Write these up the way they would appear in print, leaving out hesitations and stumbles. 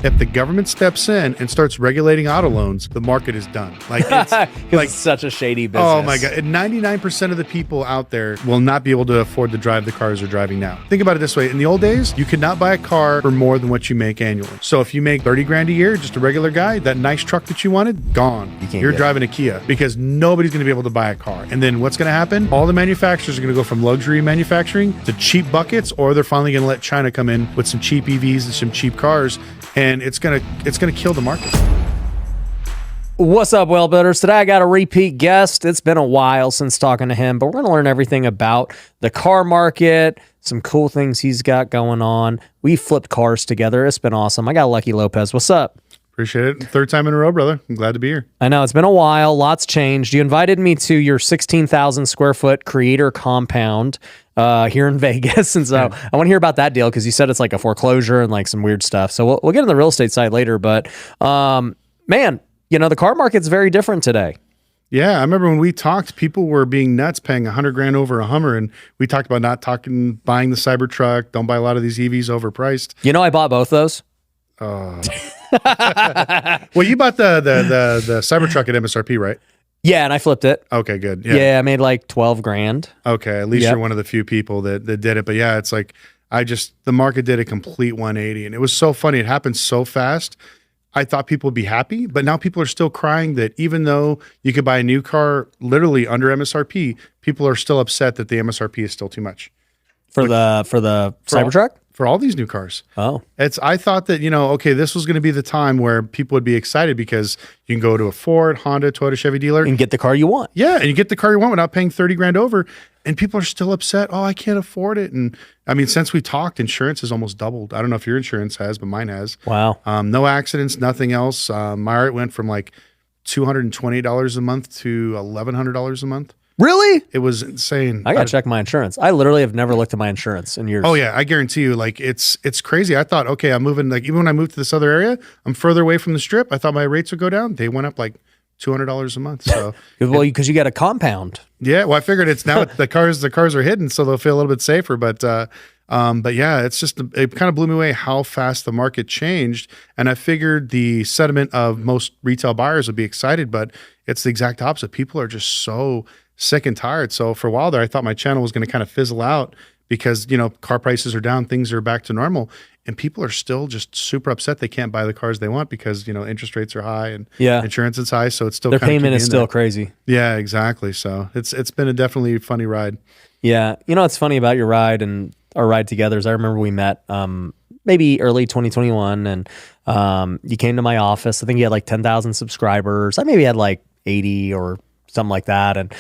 if the government steps in and starts regulating auto loans, the market is done. Like it's like it's such a shady business. Oh my God. 99% of the people out there will not be able to afford to drive the cars they're driving now. Think about it this way. In the old days, you could not buy a car for more than what you make annually. So if you make 30 grand a year, just a regular guy, that nice truck that you wanted, gone. You're driving a Kia because nobody's going to be able to buy a car. And then what's going to happen? All the manufacturers are going to go from luxury manufacturing to cheap buckets, or they're finally going to let China come in with some cheap EVs and some cheap cars, and it's going to kill the market. What's up, well builders? Today I got a repeat guest. It's been a while since talking to him, but we're going to learn everything about the car market, some cool things he's got going on. We flipped cars together. It's been awesome. I got Lucky Lopez. What's up? Appreciate it. Third time in a row, brother. I'm glad to be here. I know. It's been a while. Lots changed. You invited me to your 16,000 square foot creator compound here in Vegas. And so I want to hear about that deal because you said it's like a foreclosure and like some weird stuff. So we'll get on the real estate side later. But man, you know, the car market's very different today. Yeah, I remember when we talked, people were being nuts paying $100 grand over a Hummer, and we talked about buying the Cybertruck. Don't buy a lot of these EVs overpriced. You know, I bought both those. Well, you bought the Cybertruck at MSRP, right? Yeah, and I flipped it. Okay, good. Yeah, I made like 12 grand. Okay, at least you're one of the few people that did it. But yeah, it's like the market did a complete 180, and it was so funny. It happened so fast. I thought people would be happy, but now people are still crying that even though you could buy a new car literally under MSRP, people are still upset that the MSRP is still too much. For the Cybertruck? For all these new cars. Oh. I thought that, okay, this was going to be the time where people would be excited because you can go to a Ford, Honda, Toyota, Chevy dealer. And get the car you want. Yeah, and you get the car you want without paying 30 grand over. And people are still upset. Oh, I can't afford it. And I mean, since we talked, insurance has almost doubled. I don't know if your insurance has, but mine has. Wow. No accidents, nothing else. My went from like $220 a month to $1,100 a month. Really? It was insane. I got to check my insurance. I literally have never looked at my insurance in years. Oh yeah, I guarantee you, like it's crazy. I thought, okay, I'm moving, like even when I moved to this other area, I'm further away from the strip. I thought my rates would go down. They went up like $200 a month. So well, because you got a compound. Yeah, well, I figured it's now the cars are hidden, so they'll feel a little bit safer. But yeah, it kind of blew me away how fast the market changed. And I figured the sentiment of most retail buyers would be excited, but it's the exact opposite. People are just so sick and tired. So for a while there, I thought my channel was going to kind of fizzle out because, car prices are down, things are back to normal, and people are still just super upset they can't buy the cars they want because, interest rates are high and insurance is high. So it's still their payment is still crazy. Yeah, exactly. So it's been a definitely funny ride. Yeah. What's funny about your ride and our ride together is I remember we met maybe early 2021 and you came to my office. I think you had like 10,000 subscribers. I maybe had like 80 or something like that. And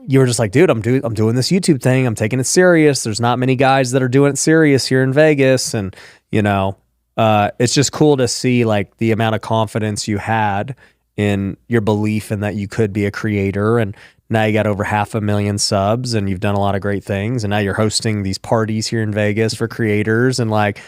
you were just like, dude, I'm doing this YouTube thing. I'm taking it serious. There's not many guys that are doing it serious here in Vegas. And, it's just cool to see like the amount of confidence you had in your belief in that you could be a creator. And now you got over 500,000 subs and you've done a lot of great things. And now you're hosting these parties here in Vegas for creators. And like,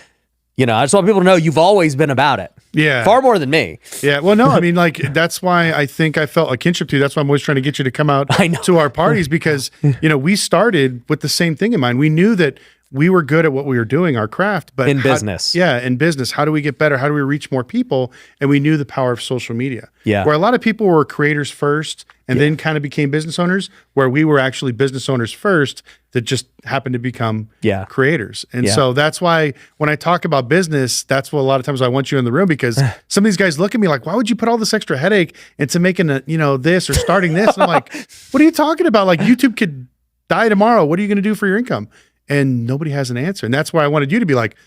I just want people to know you've always been about it. Yeah. Far more than me. Yeah. Well, no, I mean, like, that's why I think I felt a kinship to you. That's why I'm always trying to get you to come out to our parties because, we started with the same thing in mind. We knew that we were good at what we were doing, our craft, but in business. Yeah. In business. How do we get better? How do we reach more people? And we knew the power of social media. Yeah. Where a lot of people were creators first and then kind of became business owners, where we were actually business owners first that just happened to become creators. And so that's why when I talk about business, that's what a lot of times I want you in the room, because some of these guys look at me like, why would you put all this extra headache into making this or starting this? And I'm like, what are you talking about? Like, YouTube could die tomorrow. What are you going to do for your income? And nobody has an answer. And that's why I wanted you to be like,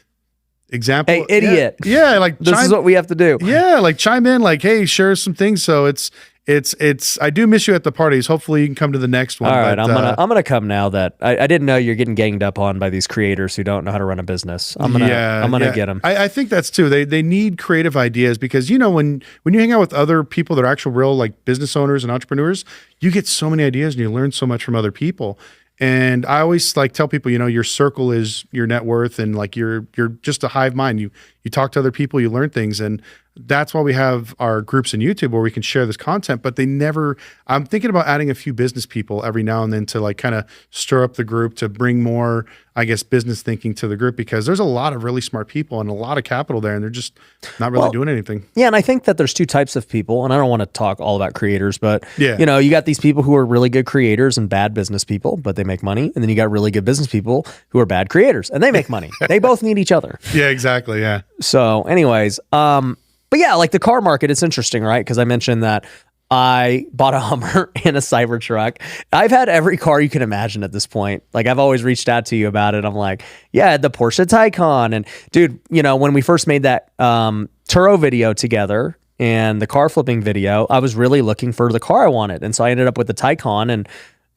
example. Hey, idiot. Yeah. Like, this is what we have to do. Yeah. Like, chime in, like, hey, share some things. So I do miss you at the parties. Hopefully you can come to the next one. All right. I'm gonna come now that I didn't know you're getting ganged up on by these creators who don't know how to run a business. I'm gonna get them. I think that's too. They need creative ideas because, when you hang out with other people that are actual real like business owners and entrepreneurs, you get so many ideas and you learn so much from other people. And I always like tell people, your circle is your net worth, and like you're just a hive mind. You talk to other people, you learn things. And that's why we have our groups in YouTube where we can share this content, but I'm thinking about adding a few business people every now and then to like kind of stir up the group to bring more, I guess, business thinking to the group, because there's a lot of really smart people and a lot of capital there and they're just not really doing anything. Yeah. And I think that there's two types of people, and I don't want to talk all about creators, but Yeah. you know, you got these people who are really good creators and bad business people, but they make money. And then you got really good business people who are bad creators and they make money. They both need each other. Yeah, exactly. Yeah. So anyways, but yeah, like the car market, it's interesting, right? Because I mentioned that I bought a Hummer and a Cybertruck. I've had every car you can imagine at this point. Like I've always reached out to you about it. I'm like, yeah, the Porsche Taycan. And dude, you know, when we first made that Turo video together and the car flipping video, I was really looking for the car I wanted. And so I ended up with the Taycan, and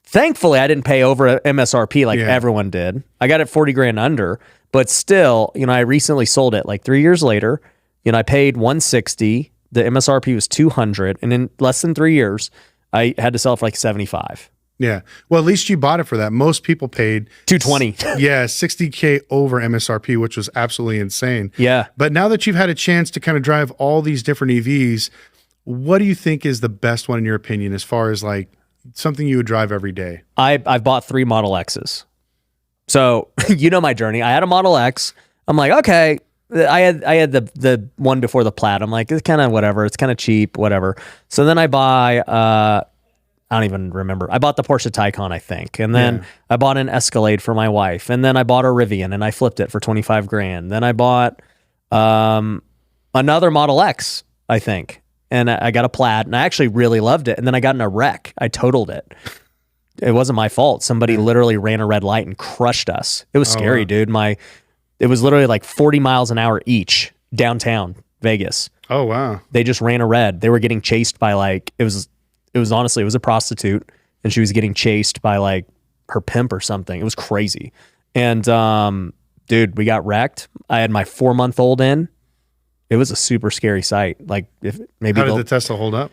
thankfully I didn't pay over MSRP like everyone did. I got it 40 grand under, but still, you know, I recently sold it like 3 years later. You know, I paid 160. The MSRP was 200, and in less than 3 years, I had to sell it for like 75. Yeah. Well, at least you bought it for that. Most people paid 220. Yeah, 60K over MSRP, which was absolutely insane. Yeah. But now that you've had a chance to kind of drive all these different EVs, what do you think is the best one in your opinion, as far as like something you would drive every day? I've bought 3 Model X's. So you know my journey. I had a Model X. I'm like, okay. I had the one before the Plaid. I'm like, it's kind of whatever. It's kind of cheap, whatever. So then I buy, I don't even remember. I bought the Porsche Taycan, I think. And then I bought an Escalade for my wife. And then I bought a Rivian and I flipped it for 25 grand. Then I bought another Model X, I think. And I got a Plaid and I actually really loved it. And then I got in a wreck. I totaled it. It wasn't my fault. Somebody literally ran a red light and crushed us. It was scary, dude. It was literally like 40 miles an hour each downtown Vegas. Oh, wow. They just ran a red. They were getting chased by like, it was honestly, it was a prostitute, and she was getting chased by like her pimp or something. It was crazy. And dude, we got wrecked. I had my 4-month-old in. It was a super scary sight. Like if maybe how did the Tesla hold up?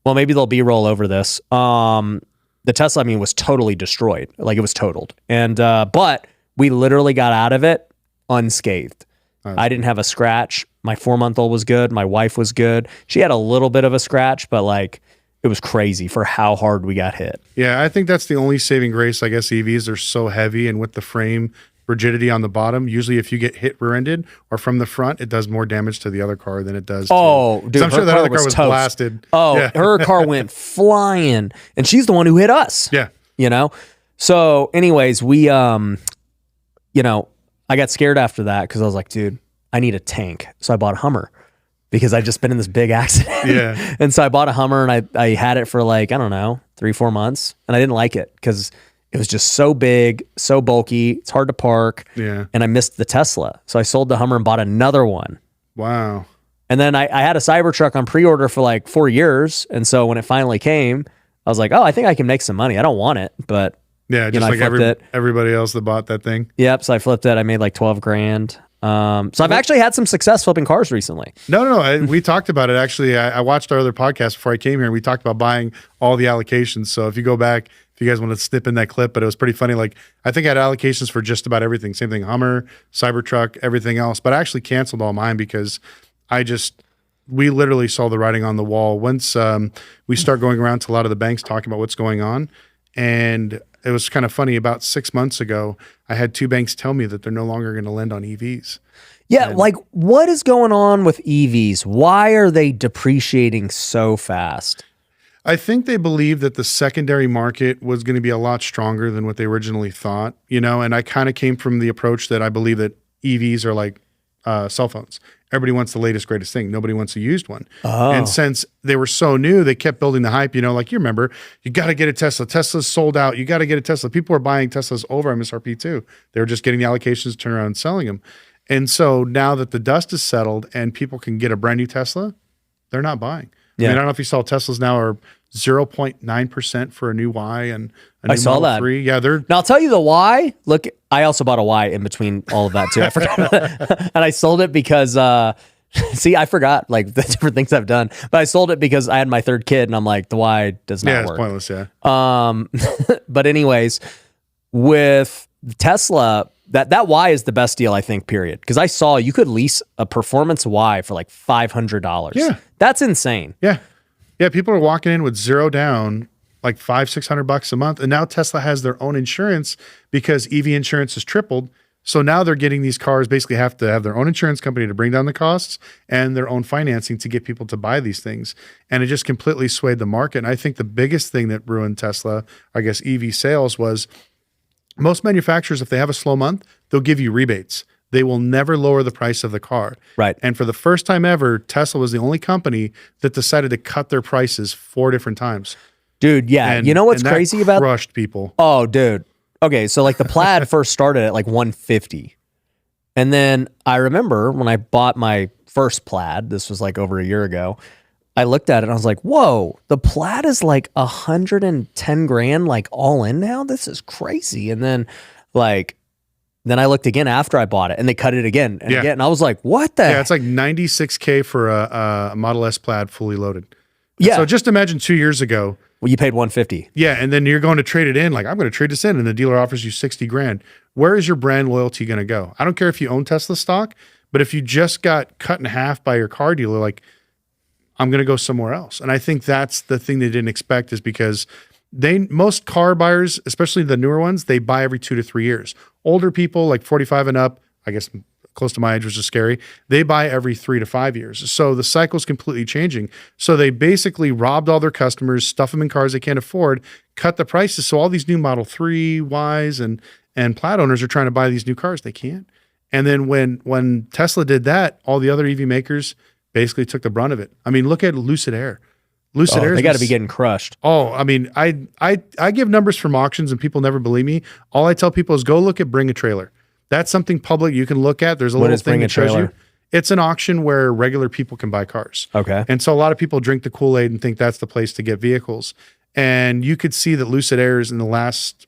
Well, maybe they'll B-roll over this. The Tesla, I mean, was totally destroyed. Like it was totaled. And but we literally got out of it unscathed. I didn't have a scratch. My 4-month-old was good. My wife was good. She had a little bit of a scratch, but like it was crazy for how hard we got hit. Yeah, I think that's the only saving grace. I guess EVs are so heavy, and with the frame rigidity on the bottom, usually if you get hit rear-ended or from the front, it does more damage to the other car than it does dude, I'm sure that other car was blasted. Her car went flying, and she's the one who hit us. Yeah. You know? So anyways, we you know, I got scared after that because I was like, dude, I need a tank. So I bought a Hummer because I'd just been in this big accident. Yeah. And so I bought a Hummer, and I had it for like, I don't know, 3-4 months. And I didn't like it because it was just so big, so bulky. It's hard to park. Yeah. And I missed the Tesla. So I sold the Hummer and bought another one. Wow. And then I had a Cybertruck on pre-order for like 4 years. And so when it finally came, I was like, oh, I think I can make some money. I don't want it, but yeah, just like everybody else that bought that thing. Yep. So I flipped it. I made like 12 grand. So I've actually had some success flipping cars recently. No. We talked about it. Actually, I watched our other podcast before I came here, and we talked about buying all the allocations. So if you go back, if you guys want to snip in that clip, but it was pretty funny. Like I think I had allocations for just about everything. Same thing, Hummer, Cybertruck, everything else. But I actually canceled all mine because we literally saw the writing on the wall. Once we start going around to a lot of the banks talking about what's going on, and it was kind of funny. About 6 months ago, I had 2 banks tell me that they're no longer going to lend on EVs. Yeah, like what is going on with EVs? Why are they depreciating so fast? I think they believe that the secondary market was going to be a lot stronger than what they originally thought, you know, and I kind of came from the approach that I believe that EVs are like cell phones. Everybody wants the latest, greatest thing. Nobody wants a used one. Oh. And since they were so new, they kept building the hype, you know, like you remember, you got to get a Tesla. Tesla's sold out. You got to get a Tesla. People are buying Teslas over MSRP too. They were just getting the allocations, turn around and selling them. And so now that the dust is settled and people can get a brand new Tesla, they're not buying. Yeah. I mean, I don't know if you saw Teslas now are 0.9% for a new Y and a new Model 3. Yeah, they're. Now I'll tell you the Y. Look, I also bought a Y in between all of that too. I forgot, and I sold it because. See, I forgot like the different things I've done, but I sold it because I had my 3rd kid, and I'm like, the Y does not work. It's pointless. Yeah. But anyways, with Tesla, That Y is the best deal, I think, period. Because I saw you could lease a performance Y for like $500. Yeah. That's insane. Yeah. Yeah. People are walking in with zero down, like $500-600 a month. And now Tesla has their own insurance because EV insurance has tripled. So now they're getting these cars, basically have to have their own insurance company to bring down the costs and their own financing to get people to buy these things. And it just completely swayed the market. And I think the biggest thing that ruined Tesla, I guess, EV sales was most manufacturers, if they have a slow month, they'll give you rebates. They will never lower the price of the car. Right. And for the first time ever, Tesla was the only company that decided to cut their prices 4 different times. Dude, yeah. And, you know what's and that crazy about crushed people. Oh, dude. Okay, so like the Plaid first started at like 150. And then I remember when I bought my first Plaid, this was like over a year ago, I looked at it and I was like, whoa, the Plaid is like 110 grand, like all in now? This is crazy. And then then I looked again after I bought it and they cut it again and again. And I was like, what the? Yeah, it's like $96K for a Model S Plaid fully loaded. Yeah. So just imagine 2 years ago. Well, you paid 150. Yeah, and then you're going to trade it in. Like, I'm going to trade this in, and the dealer offers you 60 grand. Where is your brand loyalty going to go? I don't care if you own Tesla stock, but if you just got cut in half by your car dealer, like, I'm going to go somewhere else. And I think that's the thing they didn't expect, is because most car buyers, especially the newer ones, they buy every 2 to 3 years. Older people, like 45 and up, I guess close to my age, which is scary, they buy every 3 to 5 years. So the cycle's completely changing. So they basically robbed all their customers, stuff them in cars they can't afford, cut the prices. So all these new Model 3, Ys, and Plaid owners are trying to buy these new cars. They can't. And then when Tesla did that, all the other EV makers basically took the brunt of it. I mean, look at Lucid Air. Lucid Air, they got to be getting crushed. Oh, I mean, I give numbers from auctions and people never believe me. All I tell people is go look at Bring a Trailer. That's something public you can look at. There's a little thing that shows you. It's an auction where regular people can buy cars. Okay. And so a lot of people drink the Kool-Aid and think that's the place to get vehicles. And you could see that Lucid Airs in the last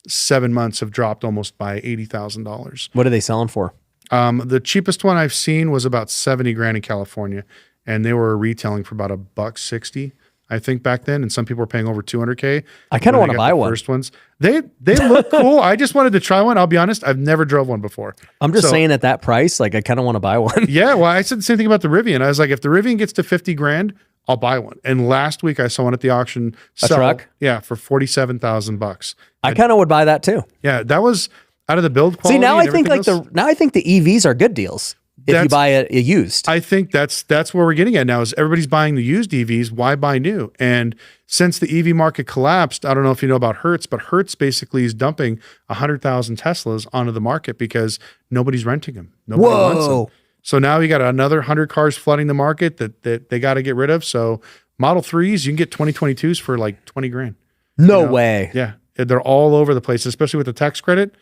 7 months have dropped almost by $80,000. What are they selling for? The cheapest one I've seen was about 70 grand in California, and they were retailing for about $160, I think, back then. And some people were paying over 200K. I kind of want to buy one. First ones, they look cool. I just wanted to try one. I'll be honest, I've never drove one before. I'm just saying at that price, like I kind of want to buy one. Yeah, well, I said the same thing about the Rivian. I was like, if the Rivian gets to 50 grand, I'll buy one. And last week I saw one at the auction. A truck? Yeah, for $47,000. I kind of would buy that too. Yeah, that was out of the build quality. See, now I think else. I think the EVs are good deals if you buy a used. I think that's where we're getting at now, is everybody's buying the used EVs. Why buy new? And since the EV market collapsed, I don't know if you know about Hertz, but Hertz basically is dumping 100,000 Teslas onto the market because nobody's renting them. Nobody wants them. So now you got another 100 cars flooding the market that they got to get rid of. So Model 3s, you can get 2022s for like 20 grand. No way. Yeah. They're all over the place, especially with the tax credit.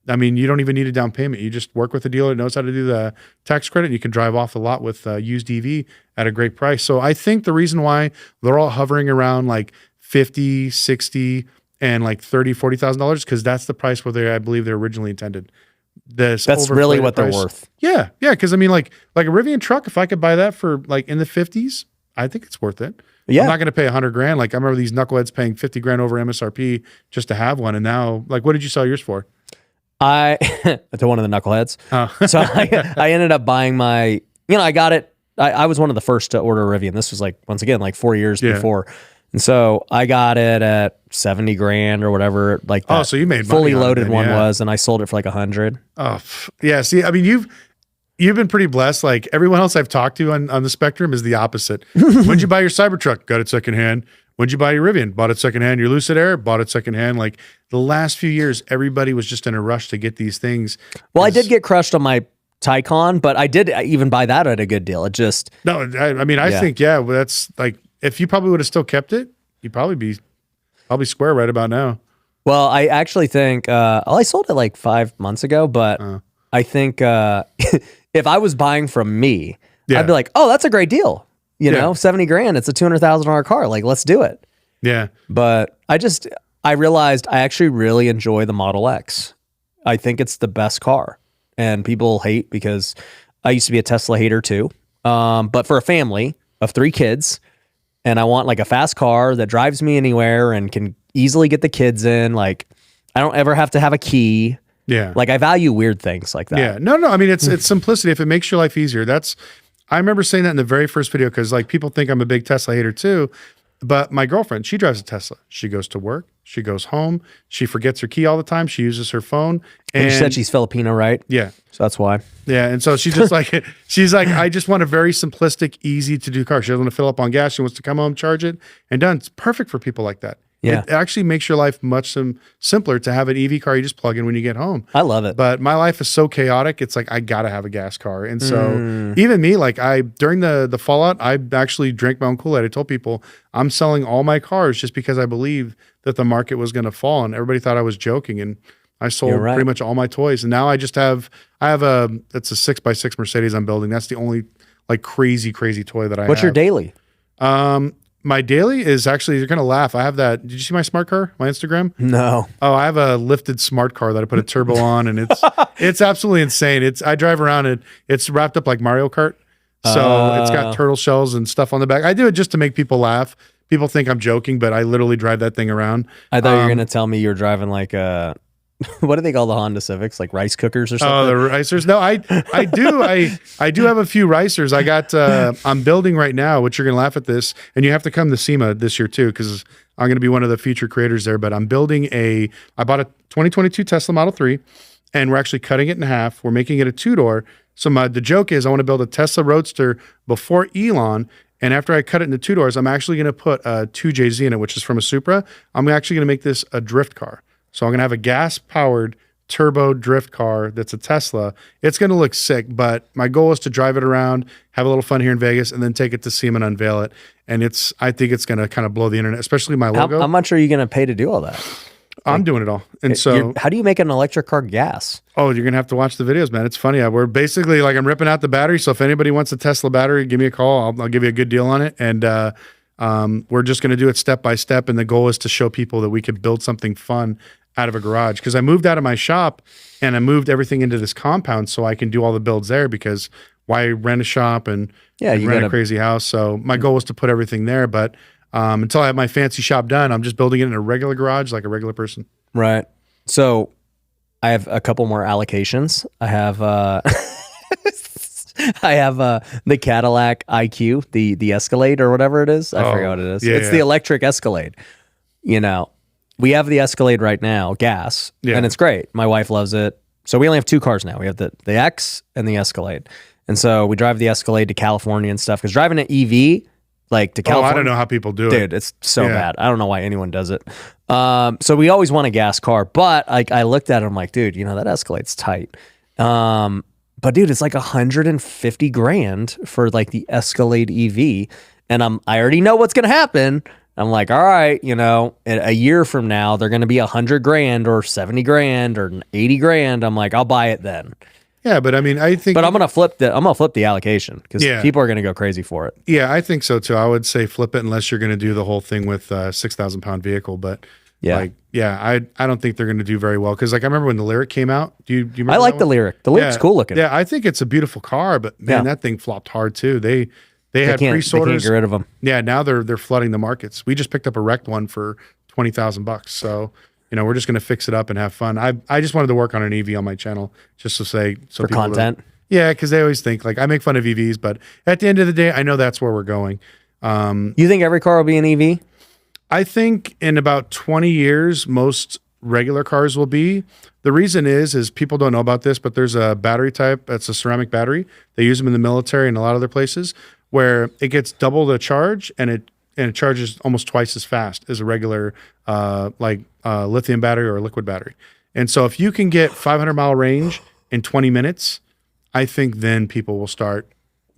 I mean, you don't even need a down payment. You just work with a dealer that knows how to do the tax credit, and you can drive off the lot with used EV at a great price. So I think the reason why they're all hovering around like 50, 60, and like $30,000, $40,000, because that's the price where I believe they're originally intended. That's really what price. They're worth. Yeah. Yeah. Because I mean, like a Rivian truck, if I could buy that for like in the 50s, I think it's worth it. Yeah. I'm not going to pay 100 grand. Like I remember these knuckleheads paying 50 grand over MSRP just to have one. And now, like, what did you sell yours for? To one of the knuckleheads. Oh. So I ended up buying I got it. I was one of the first to order a Rivian. This was like, once again, like 4 years before. And so I got it at 70 grand or whatever. Like that. Oh, so you made fully money loaded on it, one was, and I sold it for like 100. Oh, yeah. See, I mean, you've been pretty blessed. Like everyone else I've talked to on the spectrum is the opposite. When'd you buy your Cybertruck? Got it secondhand. When'd you buy your Rivian? Bought it secondhand. Your Lucid Air? Bought it secondhand. Like the last few years, everybody was just in a rush to get these things. Well, I did get crushed on my Taycan, but I did even buy that at a good deal. It just... No, I mean, I think, that's like, if you probably would have still kept it, you'd probably be square right about now. Well, I actually think, I sold it like 5 months ago, but I think if I was buying from me, I'd be like, oh, that's a great deal. You know, 70 grand, it's a $200,000 car. Like, let's do it. Yeah. But I realized I actually really enjoy the Model X. I think it's the best car. And people hate because I used to be a Tesla hater too. But for a family of 3 kids, and I want like a fast car that drives me anywhere and can easily get the kids in. Like, I don't ever have to have a key. Yeah. Like I value weird things like that. Yeah. No, I mean, it's simplicity. If it makes your life easier, I remember saying that in the very first video, because like people think I'm a big Tesla hater too. But my girlfriend, she drives a Tesla. She goes to work. She goes home. She forgets her key all the time. She uses her phone. And you said she's Filipino, right? Yeah. So that's why. Yeah. And so she's just like, she's like, I just want a very simplistic, easy to do car. She doesn't want to fill up on gas. She wants to come home, charge it, and done. It's perfect for people like that. Yeah. It actually makes your life much simpler to have an EV car you just plug in when you get home. I love it. But my life is so chaotic. It's like, I got to have a gas car. And so even me, like during the fallout, I actually drank my own Kool-Aid. I told people I'm selling all my cars just because I believe that the market was going to fall. And everybody thought I was joking. And I sold pretty much all my toys. And now I have it's a 6x6 Mercedes I'm building. That's the only like crazy toy that I have. What's your daily? My daily is actually, you're going to laugh. I have that. Did you see my smart car, my Instagram? No. Oh, I have a lifted smart car that I put a turbo on, and it's absolutely insane. I drive around and it's wrapped up like Mario Kart. So it's got turtle shells and stuff on the back. I do it just to make people laugh. People think I'm joking, but I literally drive that thing around. I thought you were going to tell me you're driving like a, what do they call the Honda Civics? Like rice cookers or something? Oh, the ricers. No, I do. I do have a few ricers. I got, I'm building right now, which you're going to laugh at this. And you have to come to SEMA this year too, because I'm going to be one of the featured creators there. But I'm building I bought a 2022 Tesla Model 3, and we're actually cutting it in half. We're making it a 2-door. So the joke is I want to build a Tesla Roadster before Elon. And after I cut it into 2 doors, I'm actually going to put a 2JZ in it, which is from a Supra. I'm actually going to make this a drift car. So I'm going to have a gas-powered turbo drift car that's a Tesla. It's going to look sick, but my goal is to drive it around, have a little fun here in Vegas, and then take it to SEMA and unveil it. And I think it's going to kind of blow the internet, especially my logo. How much are you going to pay to do all that? I'm doing it all. And so how do you make an electric car ast? Oh, you're going to have to watch the videos, man. It's funny. We're basically like, I'm ripping out the battery. So if anybody wants a Tesla battery, give me a call. I'll give you a good deal on it. And we're just going to do it step by step. And the goal is to show people that we could build something fun out of a garage, because I moved out of my shop and I moved everything into this compound so I can do all the builds there, because why rent a shop and rent a crazy house? So my goal was to put everything there, but until I have my fancy shop done, I'm just building it in a regular garage like a regular person. Right. So I have a couple more allocations. I have the Cadillac IQ, the Escalade or whatever it is. I forget what it is. Yeah, it's the electric Escalade. You know, we have the Escalade right now, gas, and it's great. My wife loves it. So we only have 2 cars now. We have the X and the Escalade. And so we drive the Escalade to California and stuff, because driving an EV, like to California. I don't know how people do it. Dude, it's so bad. I don't know why anyone does it. So we always want a gas car, but I looked at it, I'm like, dude, that Escalade's tight. But dude, it's like $150,000 for like the Escalade EV. And I already know what's going to happen. I'm like, all right, a year from now, they're going to be $100,000 or $70,000 or $80,000. I'm like, I'll buy it then. Yeah, but I mean, I think. But I'm gonna flip the allocation, because people are gonna go crazy for it. Yeah, I think so too. I would say flip it, unless you're gonna do the whole thing with 6,000-pound vehicle. But I don't think they're gonna do very well, because like I remember when the Lyric came out. Do you remember? I like the Lyric. The Lyric's cool looking. Yeah, I think it's a beautiful car, but man, that thing flopped hard too. They had pre-orders. They can't get rid of them. Yeah, now they're flooding the markets. We just picked up a wrecked one for $20,000. So. We're just going to fix it up and have fun. I just wanted to work on an EV on my channel, just to say, so for content. Yeah, because they always think like I make fun of EVs, but at the end of the day, I know that's where we're going. You think every car will be an EV? I think in about 20 years, most regular cars will be. The reason is people don't know about this, but there's a battery type that's a ceramic battery. They use them in the military and a lot of other places, where it gets double the charge and it charges almost twice as fast as a regular lithium battery or a liquid battery. And so if you can get 500-mile range in 20 minutes, I think then people will start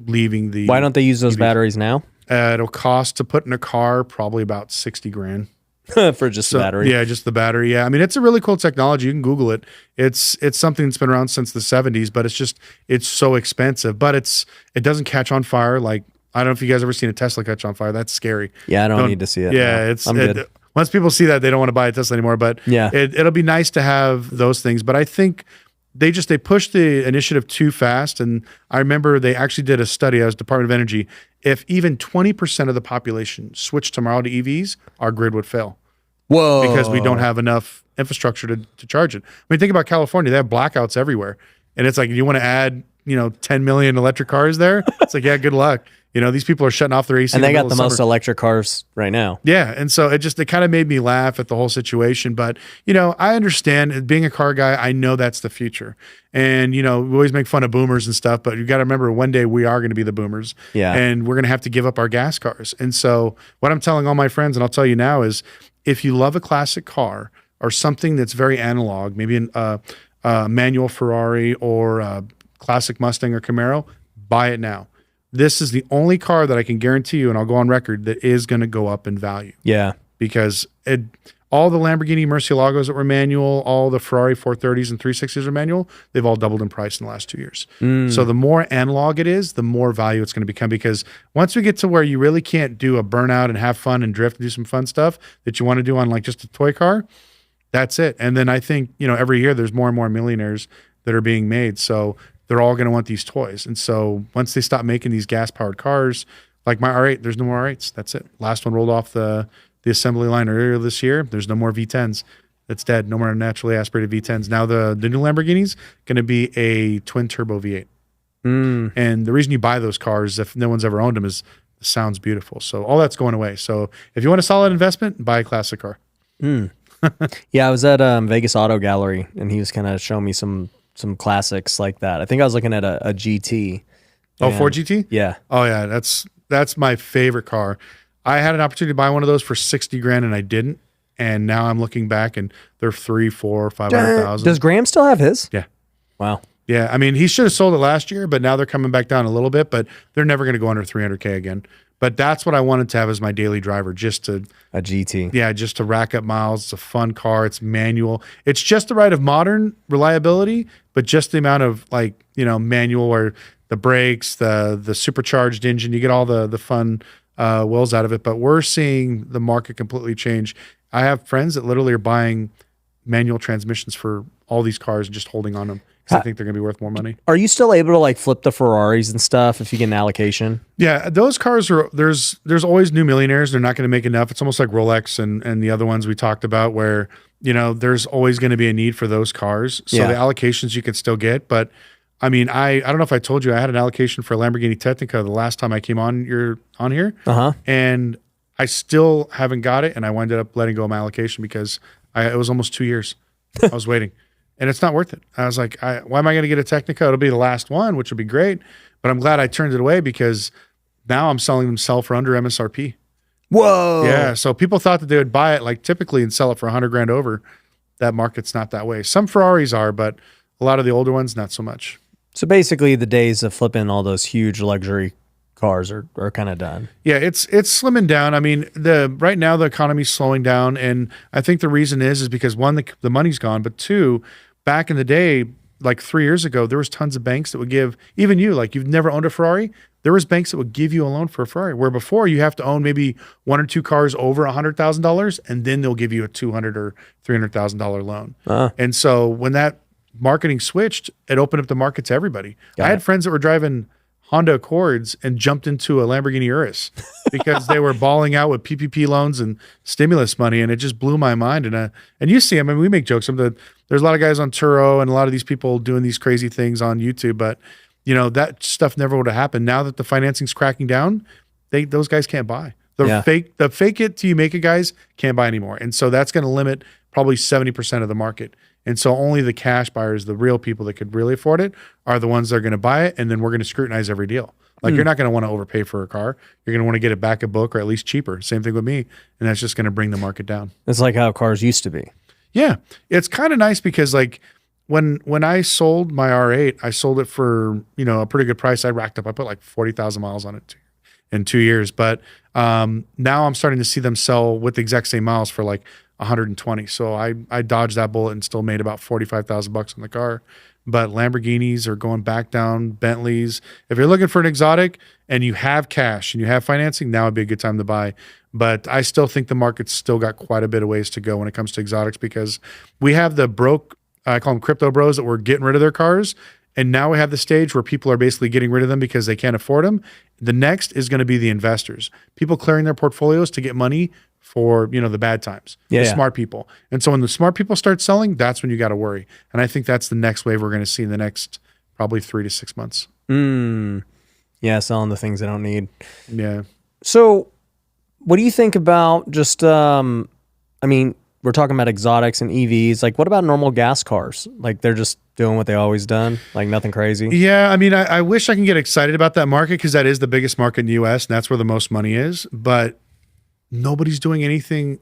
leaving the. Why don't they use those batteries now? It'll cost to put in a car probably about $60,000 for just the battery. Yeah, just the battery. Yeah, I mean, it's a really cool technology. You can Google it. It's something that's been around since the 70s, but it's so expensive. But it doesn't catch on fire. Like, I don't know if you guys ever seen a Tesla catch on fire. That's scary. Yeah, I don't need to see it. Yeah, I'm good. Once people see that, they don't want to buy a Tesla anymore. But it'll be nice to have those things. But I think they pushed the initiative too fast. And I remember they actually did a study. I was Department of Energy. If even 20% of the population switched tomorrow to EVs, our grid would fail. Whoa. because we don't have enough infrastructure to charge it. I mean, think about California. They have blackouts everywhere. And it's like, you want to add, 10 million electric cars there? It's like, yeah, good luck. These people are shutting off their AC. And they got the summer. most electric cars right now. Yeah. And so it kind of made me laugh at the whole situation. But, I understand being a car guy, I know that's the future. And, we always make fun of boomers and stuff, but you got to remember one day we are going to be the boomers. Yeah. And we're going to have to give up our gas cars. And so what I'm telling all my friends, and I'll tell you now, is if you love a classic car or something that's very analog, maybe a manual Ferrari or a classic Mustang or Camaro, buy it now. This is the only car that I can guarantee you, and I'll go on record, that is going to go up in value. Yeah. Because all the Lamborghini Murcielagos that were manual, all the Ferrari 430s and 360s are manual, they've all doubled in price in the last 2 years. So the more analog it is, the more value it's going to become, because once we get to where you really can't do a burnout and have fun and drift and do some fun stuff that you want to do on like just a toy car, that's it. And then I think, every year there's more and more millionaires that are being made. So they're all going to want these toys. And so once they stop making these gas-powered cars, like my R8, there's no more R8s. That's it. Last one rolled off the assembly line earlier this year. There's no more V10s. That's dead. No more naturally aspirated V10s. Now the new Lamborghini's going to be a twin-turbo V8. And the reason you buy those cars, if no one's ever owned them, is it sounds beautiful. So all that's going away. So if you want a solid investment, buy a classic car. Yeah, I was at Vegas Auto Gallery, and he was kind of showing me some classics like that. I think I was looking at a GT. Oh, Ford GT? Yeah. Oh yeah, that's my favorite car. I had an opportunity to buy one of those for $60,000 and I didn't. And now I'm looking back and they're 300, 400, 500,000. Does Graham still have his? Yeah. Wow. Yeah. I mean, he should have sold it last year, but now they're coming back down a little bit, but they're never going to go under 300K again. But that's what I wanted to have as my daily driver, just to a GT. Yeah, just to rack up miles. It's a fun car. It's manual. It's just the right of modern reliability, but just the amount of manual, or the brakes, the supercharged engine. You get all the fun wills out of it. But we're seeing the market completely change. I have friends that literally are buying manual transmissions for all these cars and just holding on them because I think they're going to be worth more money. Are you still able to like flip the Ferraris and stuff if you get an allocation? Yeah, those cars are, there's always new millionaires. They're not going to make enough. It's almost like Rolex and the other ones we talked about, where, there's always going to be a need for those cars. So the allocations you can still get. But I mean, I don't know if I told you, I had an allocation for a Lamborghini Technica the last time I came on here. And I still haven't got it. And I ended up letting go of my allocation because it was almost 2 years. I was waiting. And it's not worth it. I was like, why am I going to get a Technica? It'll be the last one, which would be great. But I'm glad I turned it away because now I'm selling them for under MSRP. Whoa. Yeah. So people thought that they would buy it like typically and sell it for $100,000 over. That market's not that way. Some Ferraris are, but a lot of the older ones, not so much. So basically the days of flipping all those huge luxury cars are kind of done. Yeah, it's slimming down. I mean, right now the economy's slowing down, and I think the reason is because one, the money's gone, but two, back in the day, like 3 years ago, there was tons of banks that would give, even you, like you've never owned a Ferrari, there was banks that would give you a loan for a Ferrari, where before you have to own maybe one or two cars over $100,000, and then they'll give you a $200,000 or $300,000 loan. And so when that marketing switched, it opened up the market to everybody. I had friends that were driving Honda Accords and jumped into a Lamborghini Urus because they were balling out with PPP loans and stimulus money, and it just blew my mind. And you see, I mean, we make jokes. There's a lot of guys on Turo and a lot of these people doing these crazy things on YouTube, but that stuff never would have happened. Now that the financing's cracking down, those guys can't buy. The fake it till you make it guys can't buy anymore, and so that's going to limit probably 70% of the market. And so only the cash buyers, the real people that could really afford it, are the ones that are going to buy it. And then we're going to scrutinize every deal. Like you're not going to want to overpay for a car. You're going to want to get it back a book or at least cheaper. Same thing with me. And that's just going to bring the market down. It's like how cars used to be. Yeah. It's kind of nice because like when I sold my R8, I sold it for, a pretty good price. I racked up, I put like 40,000 miles on it in 2 years. But now I'm starting to see them sell with the exact same miles for like 120. So I dodged that bullet and still made about $45,000 on the car. But Lamborghinis are going back down, Bentleys. If you're looking for an exotic and you have cash and you have financing, now would be a good time to buy. But I still think the market's still got quite a bit of ways to go when it comes to exotics, because we have the broke, I call them crypto bros, that were getting rid of their cars. And now we have the stage where people are basically getting rid of them because they can't afford them. The next is going to be the investors, people clearing their portfolios to get money for, you know, the bad times, the smart people. And so when the smart people start selling, that's when you got to worry. And I think that's the next wave we're going to see in the next probably 3 to 6 months. Yeah, selling the things they don't need. Yeah. So what do you think about just, I mean, we're talking about exotics and EVs. Like, what about normal gas cars? Like, they're just doing what they always done, like nothing crazy. Yeah, I mean, I wish I can get excited about that market because that is the biggest market in the U.S. and that's where the most money is. But nobody's doing anything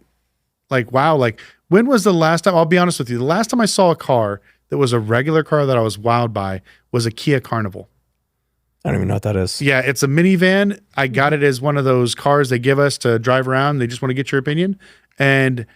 like, wow. Like, when was the last time? I'll be honest with you. The last time I saw a car that was a regular car that I was wowed by was a Kia Carnival. I don't even know what that is. Yeah, it's a minivan. I got it as one of those cars they give us to drive around. They just want to get your opinion. And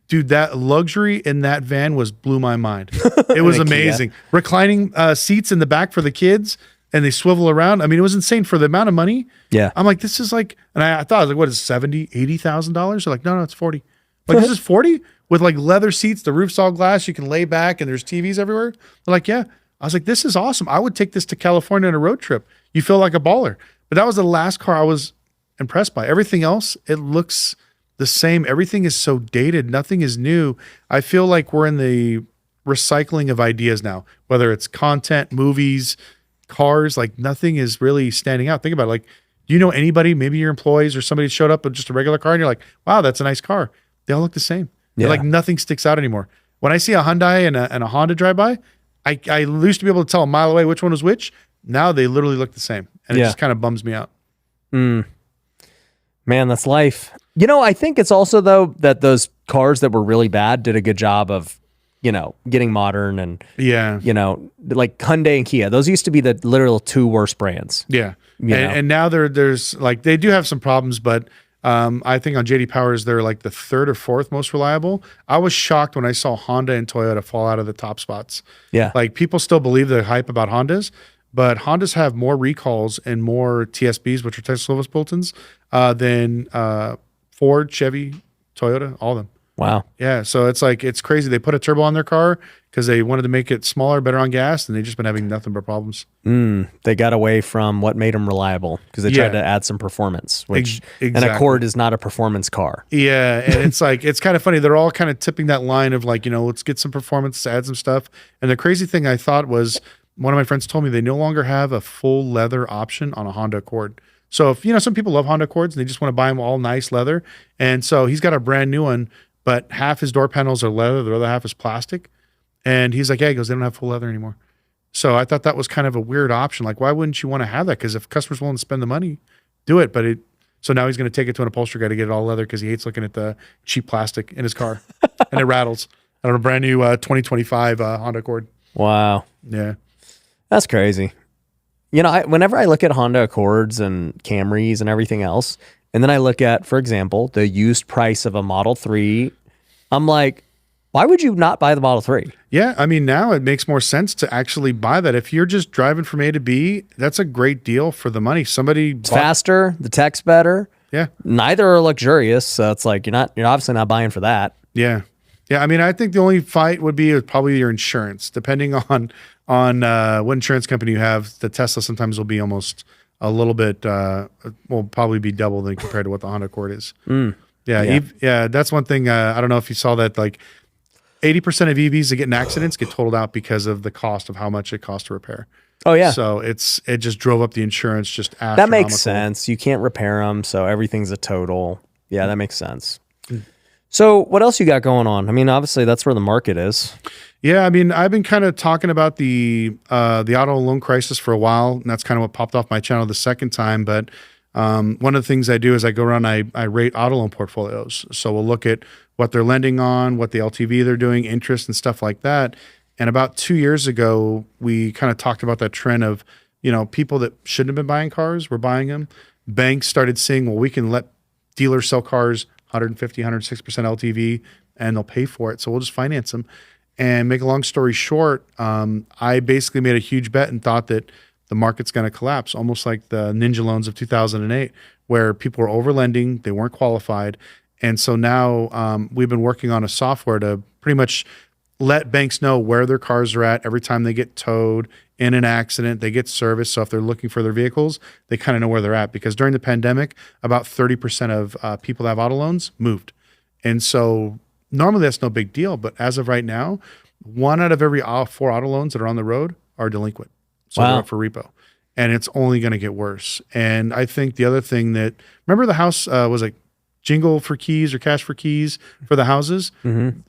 dude, that luxury in that van blew my mind. It was amazing. Reclining seats in the back for the kids, and they swivel around. I mean, it was insane for the amount of money. Yeah. I'm like, this is like, and I thought, I was like, what is it, $70,000, $80,000? They're like, no, it's 40. Like, this is 40 with like leather seats. The roof's all glass. You can lay back, and there's TVs everywhere. They're like, yeah. I was like, this is awesome. I would take this to California on a road trip. You feel like a baller. But that was the last car I was impressed by. Everything else, it looks the same. Everything is so dated. Nothing is new. I feel like we're in the recycling of ideas now, whether it's content, movies, cars, like nothing is really standing out. Think about it. Like, do you know anybody, maybe your employees or somebody showed up with just a regular car and you're like, wow, that's a nice car. They all look the same. Yeah. Like nothing sticks out anymore. When I see a Hyundai and a Honda drive by, I used to be able to tell a mile away which one was which. Now they literally look the same. And it just kind of bums me out. Man, that's life. You know, I think it's also, though, that those cars that were really bad did a good job of, you know, getting modern and, you know, like Hyundai and Kia. Those used to be the literal two worst brands. Yeah. And now there's like, they do have some problems, but I think on JD Powers, they're like the 3rd or 4th most reliable. I was shocked when I saw Honda and Toyota fall out of the top spots. Yeah. Like, people still believe the hype about Hondas, but Hondas have more recalls and more TSBs, which are Tesla Service Bulletins, than Ford, Chevy, Toyota, all of them. Wow. Yeah. So it's like, it's crazy. They put a turbo on their car because they wanted to make it smaller, better on gas, and they've just been having nothing but problems. They got away from what made them reliable because they tried to add some performance, which an Accord is not a performance car. Yeah. And it's like, it's kind of funny. They're all kind of tipping that line of like, you know, let's get some performance, add some stuff. And the crazy thing I thought was, one of my friends told me they no longer have a full leather option on a Honda Accord. So if, you know, some people love Honda Accords and they just want to buy them all nice leather. And so he's got a brand new one, but half his door panels are leather, the other half is plastic. And he's like, yeah, he goes, they don't have full leather anymore. So I thought that was kind of a weird option. Like, why wouldn't you want to have that? Because if customers willing to spend the money, do it. But so now he's going to take it to an upholstery guy to get it all leather because he hates looking at the cheap plastic in his car and it rattles. I don't know, brand new 2025 Honda Accord. Wow. Yeah. That's crazy. You know, whenever I look at Honda Accords and Camrys and everything else, and then I look at, for example, the used price of a Model 3, I'm like, why would you not buy the Model 3? Yeah, I mean, now it makes more sense to actually buy that. If you're just driving from A to B, that's a great deal for the money. It's faster, the tech's better. Yeah. Neither are luxurious, so it's like you're obviously not buying for that. Yeah. Yeah, I mean, I think the only fight would be probably your insurance, depending on what insurance company you have. The Tesla sometimes will be almost a little bit, will probably be double than compared to what the Honda Accord is. Yeah, that's one thing. I don't know if you saw that, like 80% of EVs that get in accidents get totaled out because of the cost of how much it costs to repair. Oh yeah. So it just drove up the insurance just astronomical. That makes sense. You can't repair them, so everything's a total. Yeah, that makes sense. So what else you got going on? I mean, obviously that's where the market is. Yeah, I mean, I've been kind of talking about the auto loan crisis for a while, and that's kind of what popped off my channel the second time. But one of the things I do is I go around, I rate auto loan portfolios. So we'll look at what they're lending on, what the LTV they're doing, interest and stuff like that. And about 2 years ago, we kind of talked about that trend of, you know, people that shouldn't have been buying cars were buying them. Banks started saying, well, we can let dealers sell cars 150, 160% LTV, and they'll pay for it. So we'll just finance them. And make a long story short, I basically made a huge bet and thought that the market's going to collapse, almost like the ninja loans of 2008, where people were overlending, they weren't qualified. And so now we've been working on a software to pretty much let banks know where their cars are at every time they get towed in an accident, they get service. So if they're looking for their vehicles, they kind of know where they're at, because during the pandemic, about 30% of people that have auto loans moved. And so normally that's no big deal. But as of right now, 1 out of every 4 auto loans that are on the road are delinquent. So they're up for repo. And it's only going to get worse. And I think the other thing that, remember the house was like jingle for keys or cash for keys for the houses? Mm-hmm.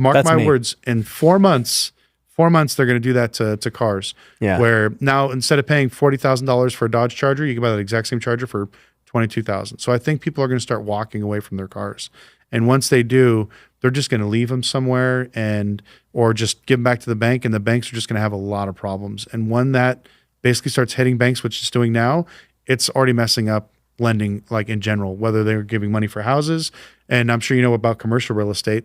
Mark That's my me. words, in 4 months, they're going to do that to cars. Yeah. Where now instead of paying $40,000 for a Dodge Charger, you can buy that exact same Charger for $22,000. So I think people are going to start walking away from their cars. And once they do, they're just going to leave them somewhere or just give them back to the bank, and the banks are just going to have a lot of problems. And when that basically starts hitting banks, which it's doing now, it's already messing up lending, like in general, whether they're giving money for houses. And I'm sure you know about commercial real estate.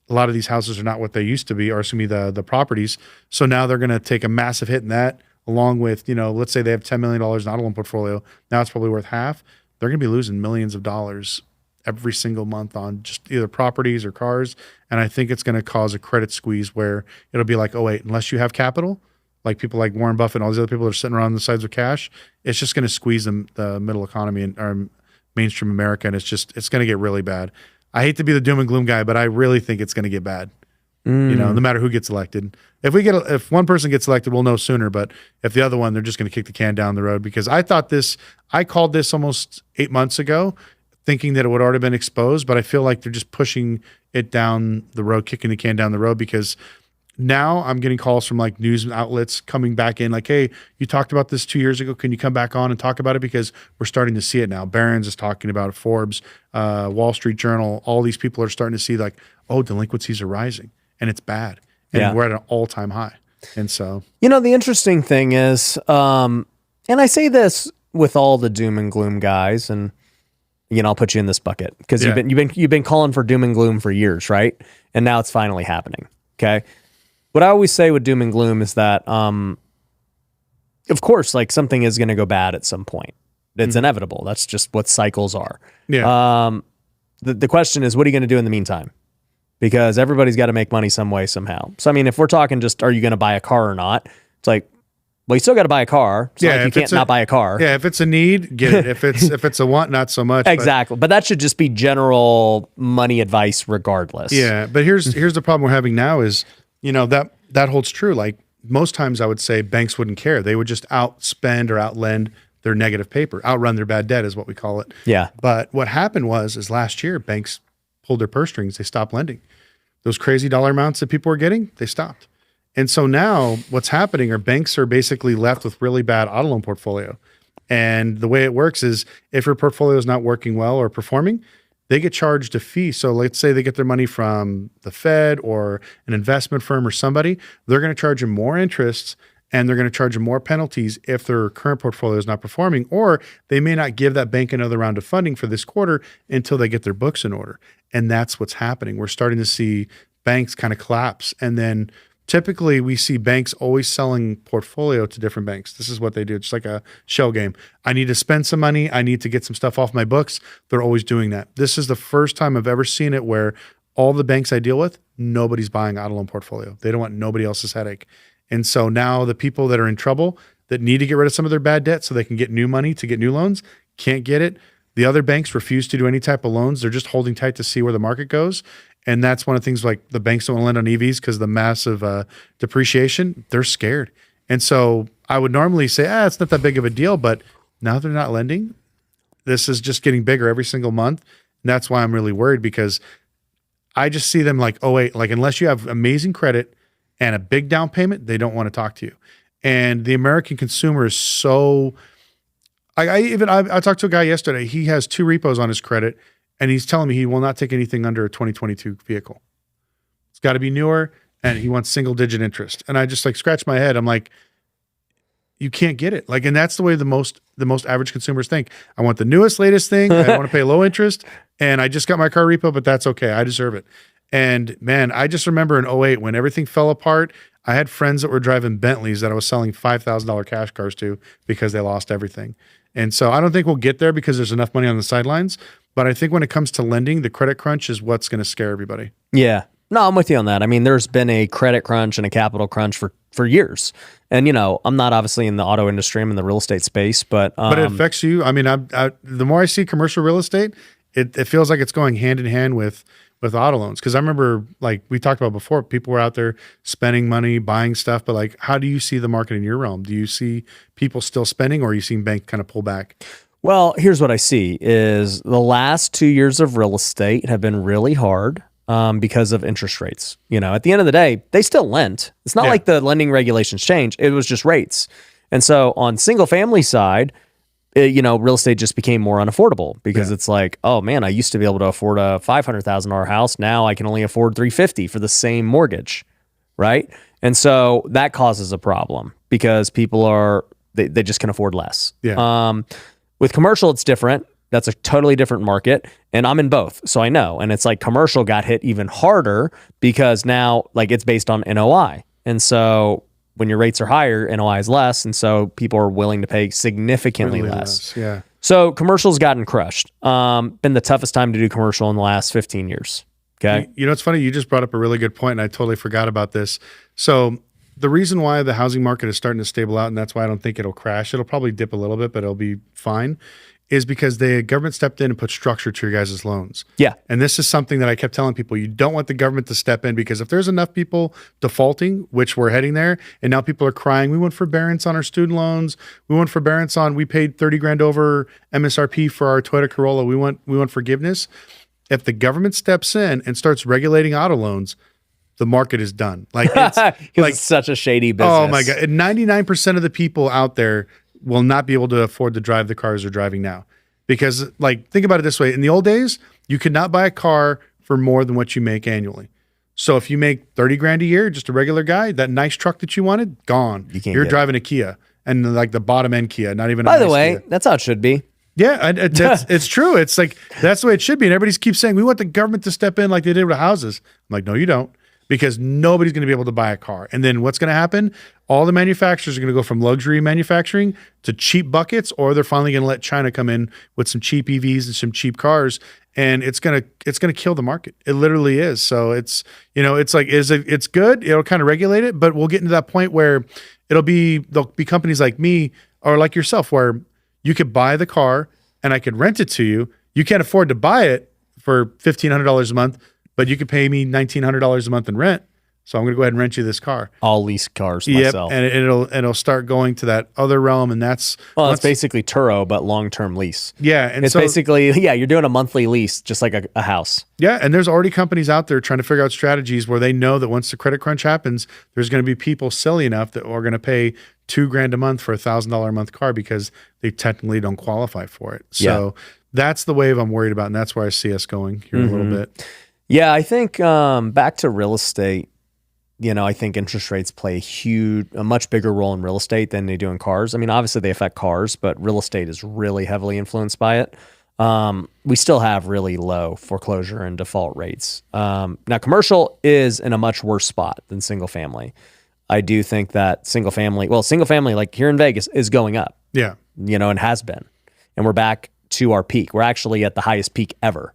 A lot of these houses are not what they used to be, or excuse me, the properties. So now they're going to take a massive hit in that, along with, let's say they have $10 million in auto loan portfolio. Now it's probably worth half. They're going to be losing millions of dollars every single month on just either properties or cars. And I think it's going to cause a credit squeeze where it'll be like, oh wait, unless you have capital, like people like Warren Buffett and all these other people that are sitting around on the sides of cash, it's just going to squeeze the middle economy or mainstream America. And it's going to get really bad. I hate to be the doom and gloom guy, but I really think it's going to get bad. No matter who gets elected. If one person gets elected, we'll know sooner. But if the other one, they're just going to kick the can down the road. Because I called this almost 8 months ago, thinking that it would already been exposed. But I feel like they're just pushing it down the road, kicking the can down the road, because now I'm getting calls from like news outlets coming back in like, hey, you talked about this 2 years ago. Can you come back on and talk about it? Because we're starting to see it now. Barron's is talking about it. Forbes, Wall Street Journal, all these people are starting to see like, oh, delinquencies are rising and it's bad. And we're at an all-time high. And so, the interesting thing is, and I say this with all the doom and gloom guys, and I'll put you in this bucket because you've been calling for doom and gloom for years, right? And now it's finally happening. Okay. What I always say with doom and gloom is that, of course, like something is going to go bad at some point. It's inevitable. That's just what cycles are. Yeah. The question is, what are you going to do in the meantime? Because everybody's got to make money some way, somehow. So, I mean, if we're talking just, are you going to buy a car or not? It's like, well, you still got to buy a car. It's not like you can't not buy a car. Yeah. If it's a need, get it. If it's a want, not so much. Exactly. But that should just be general money advice regardless. Yeah. But here's the problem we're having now is, that holds true. Like most times I would say banks wouldn't care. They would just outspend or outlend their negative paper, outrun their bad debt is what we call it. Yeah. But what happened is last year, banks pulled their purse strings. They stopped lending. Those crazy dollar amounts that people were getting, they stopped. And so now what's happening are banks are basically left with really bad auto loan portfolio. And the way it works is if your portfolio is not working well or performing, they get charged a fee. So let's say they get their money from the Fed or an investment firm or somebody, they're going to charge them more interest and they're going to charge them more penalties if their current portfolio is not performing, or they may not give that bank another round of funding for this quarter until they get their books in order. And that's what's happening. We're starting to see banks kind of collapse. And then typically we see banks always selling portfolio to different banks. This is what they do. It's like a shell game. I need to spend some money. I need to get some stuff off my books. They're always doing that. This is the first time I've ever seen it where all the banks I deal with, nobody's buying auto loan portfolio. They don't want nobody else's headache. And so now the people that are in trouble that need to get rid of some of their bad debt so they can get new money to get new loans can't get it. The other banks refuse to do any type of loans. They're just holding tight to see where the market goes. And that's one of the things, like the banks don't want to lend on EVs because of the massive depreciation. They're scared. And so I would normally say, it's not that big of a deal, but now they're not lending. This is just getting bigger every single month. And that's why I'm really worried, because I just see them like, oh wait, like unless you have amazing credit and a big down payment, they don't want to talk to you. And the American consumer is so, I talked to a guy yesterday. He has 2 repos on his credit, and he's telling me he will not take anything under a 2022 vehicle. It's got to be newer, and he wants single digit interest. And I just like scratch my head. I'm like, you can't get it. Like, and that's the way the most average consumers think. I want the newest, latest thing. I want to pay low interest, and I just got my car repo, but that's okay. I deserve it. And man, I just remember in 2008 when everything fell apart, I had friends that were driving Bentleys that I was selling $5,000 cash cars to because they lost everything. And so I don't think we'll get there because there's enough money on the sidelines. But I think when it comes to lending, the credit crunch is what's going to scare everybody. Yeah. No, I'm with you on that. I mean, there's been a credit crunch and a capital crunch for years. And, I'm not obviously in the auto industry, I'm in the real estate space, but But it affects you. I mean, the more I see commercial real estate, it feels like it's going hand in hand with auto loans. Because I remember, like we talked about before, people were out there spending money, buying stuff. But like, how do you see the market in your realm? Do you see people still spending, or are you seeing banks kind of pull back? well, here's what I see is the last 2 years of real estate have been really hard because of interest rates. At the end of the day, they still lent. It's not like the lending regulations changed. It was just rates. And so on single family side, real estate just became more unaffordable because it's like, oh man, I used to be able to afford a $500,000 house. Now I can only afford $350 for the same mortgage, right? And so that causes a problem because people they just can afford less. Yeah. With commercial, it's different. That's a totally different market, and I'm in both, so I know. And it's like commercial got hit even harder because now like it's based on NOI, and so when your rates are higher, NOI is less, and so people are willing to pay significantly Really less. Yeah. So commercial's gotten crushed. Been the toughest time to do commercial in the last 15 years. Okay. It's funny. You just brought up a really good point, and I totally forgot about this. So the reason why the housing market is starting to stable out, and that's why I don't think it'll crash. It'll probably dip a little bit, but it'll be fine, is because the government stepped in and put structure to your guys' loans. Yeah. And this is something that I kept telling people, you don't want the government to step in, because if there's enough people defaulting, which we're heading there, and now people are crying, we want forbearance on our student loans, we paid 30 grand over MSRP for our Toyota Corolla, we want forgiveness. If the government steps in and starts regulating auto loans, the market is done. Like it's it's such a shady business. Oh my God. And 99% of the people out there will not be able to afford to drive the cars they're driving now. Because like, think about it this way. In the old days, you could not buy a car for more than what you make annually. So if you make 30 grand a year, just a regular guy, that nice truck that you wanted, gone. You're driving a Kia, and like the bottom end Kia, not even By the way, that's how it should be. Yeah, it's true. It's like, that's the way it should be. And everybody keeps saying, we want the government to step in like they did with houses. I'm like, no, you don't. Because nobody's going to be able to buy a car. And then what's going to happen? All the manufacturers are going to go from luxury manufacturing to cheap buckets, or they're finally going to let China come in with some cheap EVs and some cheap cars, and it's going to kill the market. It literally is. So it's like, it's good. It'll kind of regulate it, but we'll get into that point where there'll be companies like me or like yourself where you could buy the car and I could rent it to you. You can't afford to buy it for $1,500 a month, but you could pay me $1,900 a month in rent. So I'm going to go ahead and rent you this car. I'll lease cars myself. And it'll start going to that other realm, and that's basically Turo, but long-term lease. Yeah, and it's basically you're doing a monthly lease, just like a house. Yeah, and there's already companies out there trying to figure out strategies where they know that once the credit crunch happens, there's going to be people silly enough that are going to pay $2 grand a month for $1,000 a month car because they technically don't qualify for it. So that's the wave I'm worried about, and that's where I see us going here in a little bit. Yeah, I think back to real estate. I think interest rates play a much bigger role in real estate than they do in cars. I mean, obviously they affect cars, but real estate is really heavily influenced by it. We still have really low foreclosure and default rates. Now, commercial is in a much worse spot than single family. I do think that single family, like here in Vegas, is going up. Yeah. And has been. And we're back to our peak. We're actually at the highest peak ever.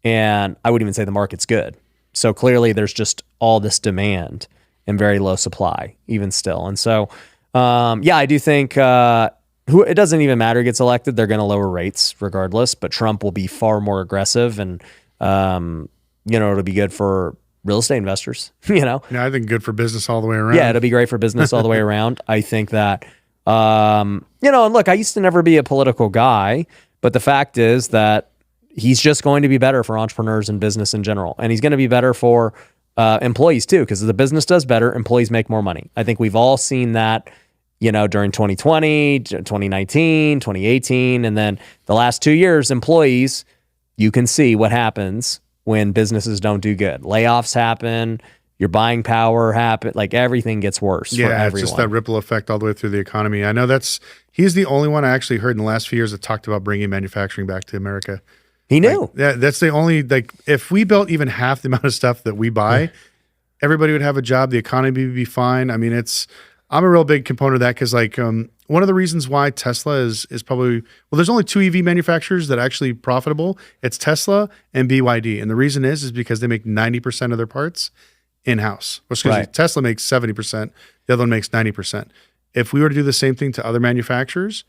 And I wouldn't even say the market's good. So clearly there's just all this demand and very low supply even still. And so, I do think it doesn't even matter who gets elected. They're going to lower rates regardless, but Trump will be far more aggressive, and, it'll be good for real estate investors, Yeah, I think good for business all the way around. Yeah, it'll be great for business all the way around. I think that, and look, I used to never be a political guy, but the fact is that he's just going to be better for entrepreneurs and business in general. And he's going to be better for employees too, because if the business does better, employees make more money. I think we've all seen that, during 2020, 2019, 2018. And then the last 2 years, employees, you can see what happens when businesses don't do good. Layoffs happen, your buying power happen, like everything gets worse for everyone. It's just that ripple effect all the way through the economy. I know he's the only one I actually heard in the last few years that talked about bringing manufacturing back to America. He knew. That's the only, if we built even half the amount of stuff that we buy, everybody would have a job. The economy would be fine. I mean, I'm a real big component of that because one one of the reasons why Tesla is probably, well, there's only two EV manufacturers that are actually profitable. It's Tesla and BYD. And the reason is because they make 90% of their parts in-house. Well, excuse me, Tesla makes 70%. The other one makes 90%. If we were to do the same thing to other manufacturers,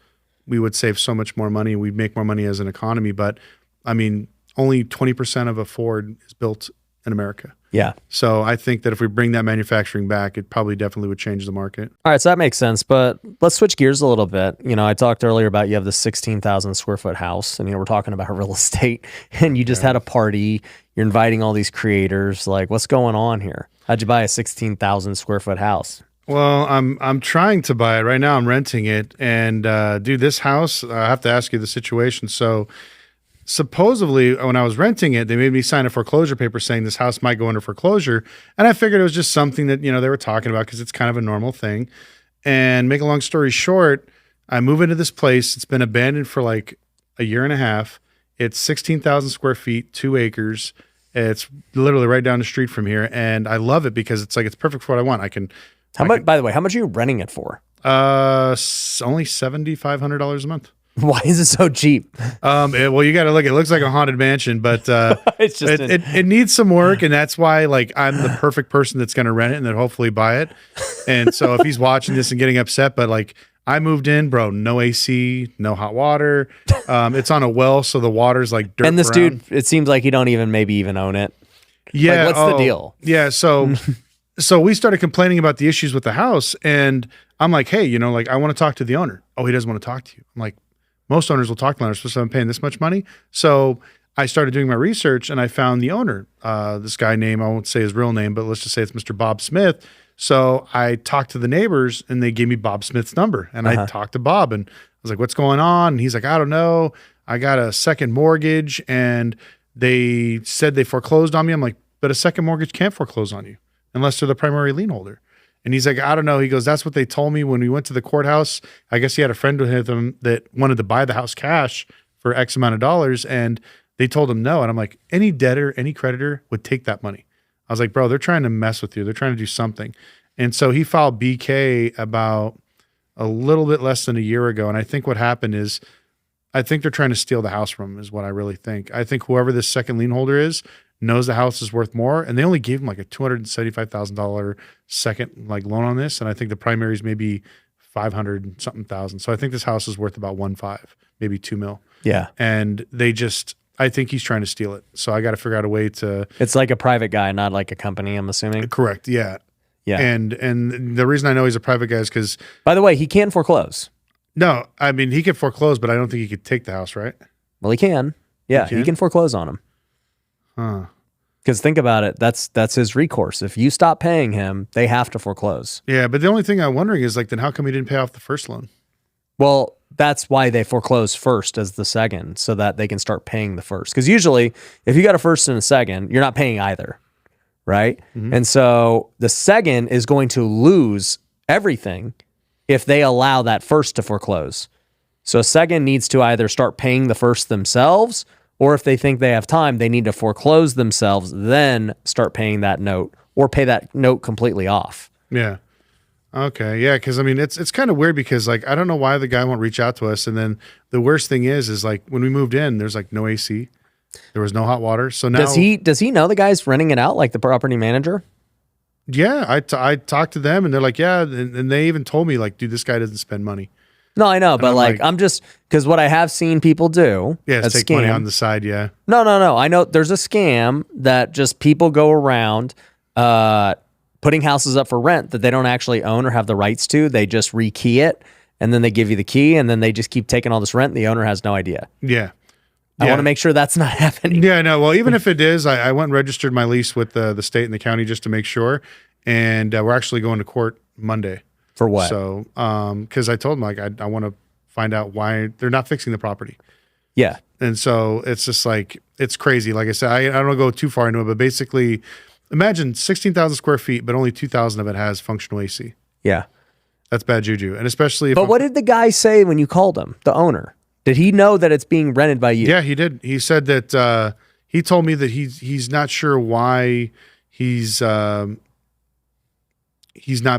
we would save so much more money. We'd make more money as an economy. But I mean, only 20% of a Ford is built in America. Yeah. So I think that if we bring that manufacturing back, it probably definitely would change the market. All right, so that makes sense. But let's switch gears a little bit. You know, I talked earlier about you have this 16,000 square foot house, and we're talking about real estate, and you just had a party. You're inviting all these creators. Like, what's going on here? How'd you buy a 16,000 square foot house? Well, I'm trying to buy it right now. I'm renting it, and dude, this house. I have to ask you the situation. So, supposedly, when I was renting it, they made me sign a foreclosure paper saying this house might go under foreclosure, and I figured it was just something that they were talking about because it's kind of a normal thing. And make a long story short, I move into this place. It's been abandoned for like a year and a half. It's 16,000 square feet, 2 acres. It's literally right down the street from here, and I love it because it's perfect for what I want. By the way, how much are you renting it for? Only $7,500 a month. Why is it so cheap? Well, you got to look. It looks like a haunted mansion, but it's just it needs some work, and that's why I'm the perfect person that's going to rent it and then hopefully buy it. And so if he's watching this and getting upset, but I moved in, bro, no AC, no hot water. It's on a well, so the water's like dirt. And this brown. dude, it seems like he don't even own it. Yeah, what's the deal? Yeah, so we started complaining about the issues with the house, and I'm like, hey, I want to talk to the owner. Oh, he doesn't want to talk to you. I'm like, most owners will talk to the owner, so I'm paying this much money. So I started doing my research, and I found the owner. This guy named, I won't say his real name, but let's just say it's Mr. Bob Smith. So I talked to the neighbors, and they gave me Bob Smith's number. And I talked to Bob, and I was like, what's going on? And he's like, I don't know. I got a second mortgage, and they said they foreclosed on me. I'm like, but a second mortgage can't foreclose on you unless they're the primary lien holder. And he's like, I don't know. He goes, that's what they told me when we went to the courthouse. I guess he had a friend with him that wanted to buy the house cash for X amount of dollars. And they told him no. And I'm like, any debtor, any creditor would take that money. I was like, bro, they're trying to mess with you. They're trying to do something. And so he filed BK about a little bit less than a year ago. And I think what happened is, I think they're trying to steal the house from him is what I really think. I think whoever this second lien holder is knows the house is worth more, and they only gave him like a $275,000 second loan on this, and I think the primary is maybe 500 something thousand. So I think this house is worth about 1.5, maybe 2 mil. Yeah, and I think he's trying to steal it. So I got to figure out a way to. It's like a private guy, not like a company. I'm assuming. Correct. Yeah. Yeah. And the reason I know he's a private guy is because. By the way, he can foreclose. No, I mean he could foreclose, but I don't think he could take the house, right? Well, he can. Yeah, he can foreclose on him. Huh. Because think about it, that's his recourse. If you stop paying him, they have to foreclose. Yeah, but the only thing I'm wondering is then how come he didn't pay off the first loan? Well, that's why they foreclose first as the second, so that they can start paying the first. Because usually, if you got a first and a second, you're not paying either, right? Mm-hmm. And so the second is going to lose everything if they allow that first to foreclose. So a second needs to either start paying the first themselves, or if they think they have time, they need to foreclose themselves, then start paying that note or pay that note completely off. Yeah. Okay. Yeah. Because it's kind of weird because I don't know why the guy won't reach out to us. And then the worst thing is when we moved in, there's no AC, there was no hot water. So now does he know the guy's renting it out, like the property manager? Yeah. I talked to them and they're like, yeah. And they even told me dude, this guy doesn't spend money. No, I know, but I'm just, because what I have seen people do, take money on the side, yeah. No. I know there's a scam that just people go around putting houses up for rent that they don't actually own or have the rights to. They just rekey it, and then they give you the key, and then they just keep taking all this rent, and the owner has no idea. Yeah. I want to make sure that's not happening. Yeah, no, well, even if it is, I went and registered my lease with the state and the county just to make sure, and we're actually going to court Monday. For what? So, because I told them I want to find out why they're not fixing the property. Yeah. And so it's just it's crazy. Like I said, I don't go too far into it, but basically, imagine 16,000 square feet, but only 2,000 of it has functional AC. Yeah. That's bad juju. And especially if. But what did the guy say when you called him, the owner? Did he know that it's being rented by you? Yeah, he did. He said that he told me that he's not sure why he's not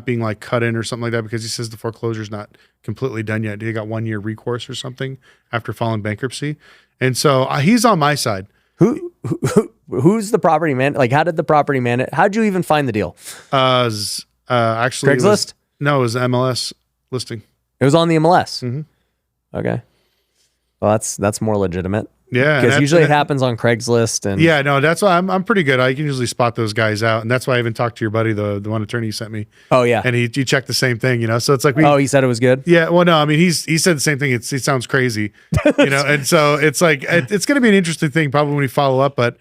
being cut in or something like that, because he says the foreclosure's not completely done yet. He got 1 year recourse or something after filing bankruptcy. And so he's on my side. Who's the property man? Like, how did the property man? How'd you even find the deal? Actually, Craigslist? It was MLS listing. It was on the MLS. Okay. Well, that's more legitimate. Yeah, because usually it happens on Craigslist. And yeah, no, that's why I'm pretty good. I can usually spot those guys out, and that's why I even talked to your buddy, the one attorney you sent me. Oh yeah, and he checked the same thing, you know. So it's like he said it was good. Yeah, well, no, I mean he said the same thing. It sounds crazy, you know, and so it's like it's going to be an interesting thing probably when we follow up, but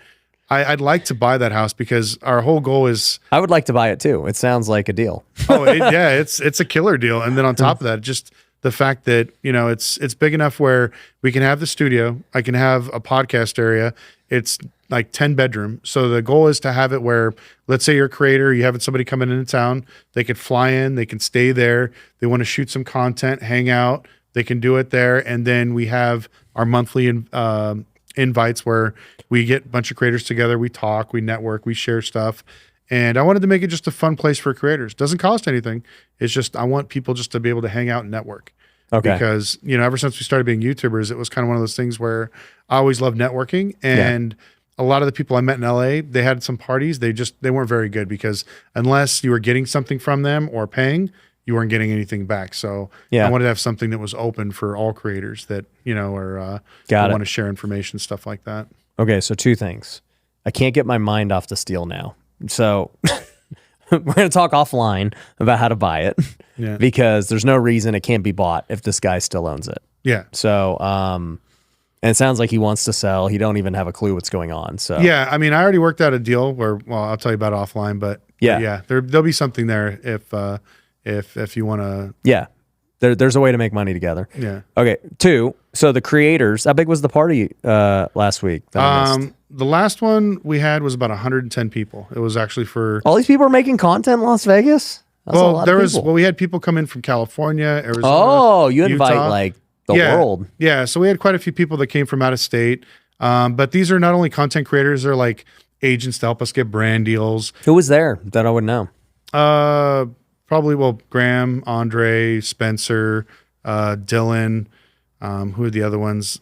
I'd like to buy that house because our whole goal is. I would like to buy it too. It sounds like a deal. It's a killer deal, and then on top of that, just the fact that, you know, it's big enough where we can have the studio, I can have a podcast area. It's like 10 bedroom. So the goal is to have it where, let's say you're a creator, you have somebody coming into town, they could fly in, they can stay there, they want to shoot some content, hang out, they can do it there. And then we have our monthly invites where we get a bunch of creators together, we talk, we network, we share stuff. And I wanted to make it just a fun place for creators. Doesn't cost anything. It's just, I want people just to be able to hang out and network. Okay. Because, you know, ever since we started being YouTubers, it was kind of one of those things where I always loved networking. And a lot of the people I met in LA, they had some parties. They weren't very good because unless you were getting something from them or paying, you weren't getting anything back. So I wanted to have something that was open for all creators that, you know, are want to share information, stuff like that. Okay. So 2 things. I can't get my mind off the steal now. So we're going to talk offline about how to buy it because there's no reason it can't be bought if this guy still owns it. Yeah. So, and it sounds like he wants to sell. He don't even have a clue what's going on. So yeah, I mean, I already worked out a deal where, well, I'll tell you about it offline, but there'll be something there if you want to. Yeah. There's a way to make money together. Yeah. Okay. 2. So the creators, how big was the party last week? The last one we had was about 110 people. It was actually for all these people are making content in Las Vegas. That's we had people come in from California, Arizona. Oh, you invite Utah. like the world. Yeah. So we had quite a few people that came from out of state. But these are not only content creators, they're like agents to help us get brand deals. Who was there that I would know? Probably, Graham, Andre, Spencer, Dylan. Who are the other ones?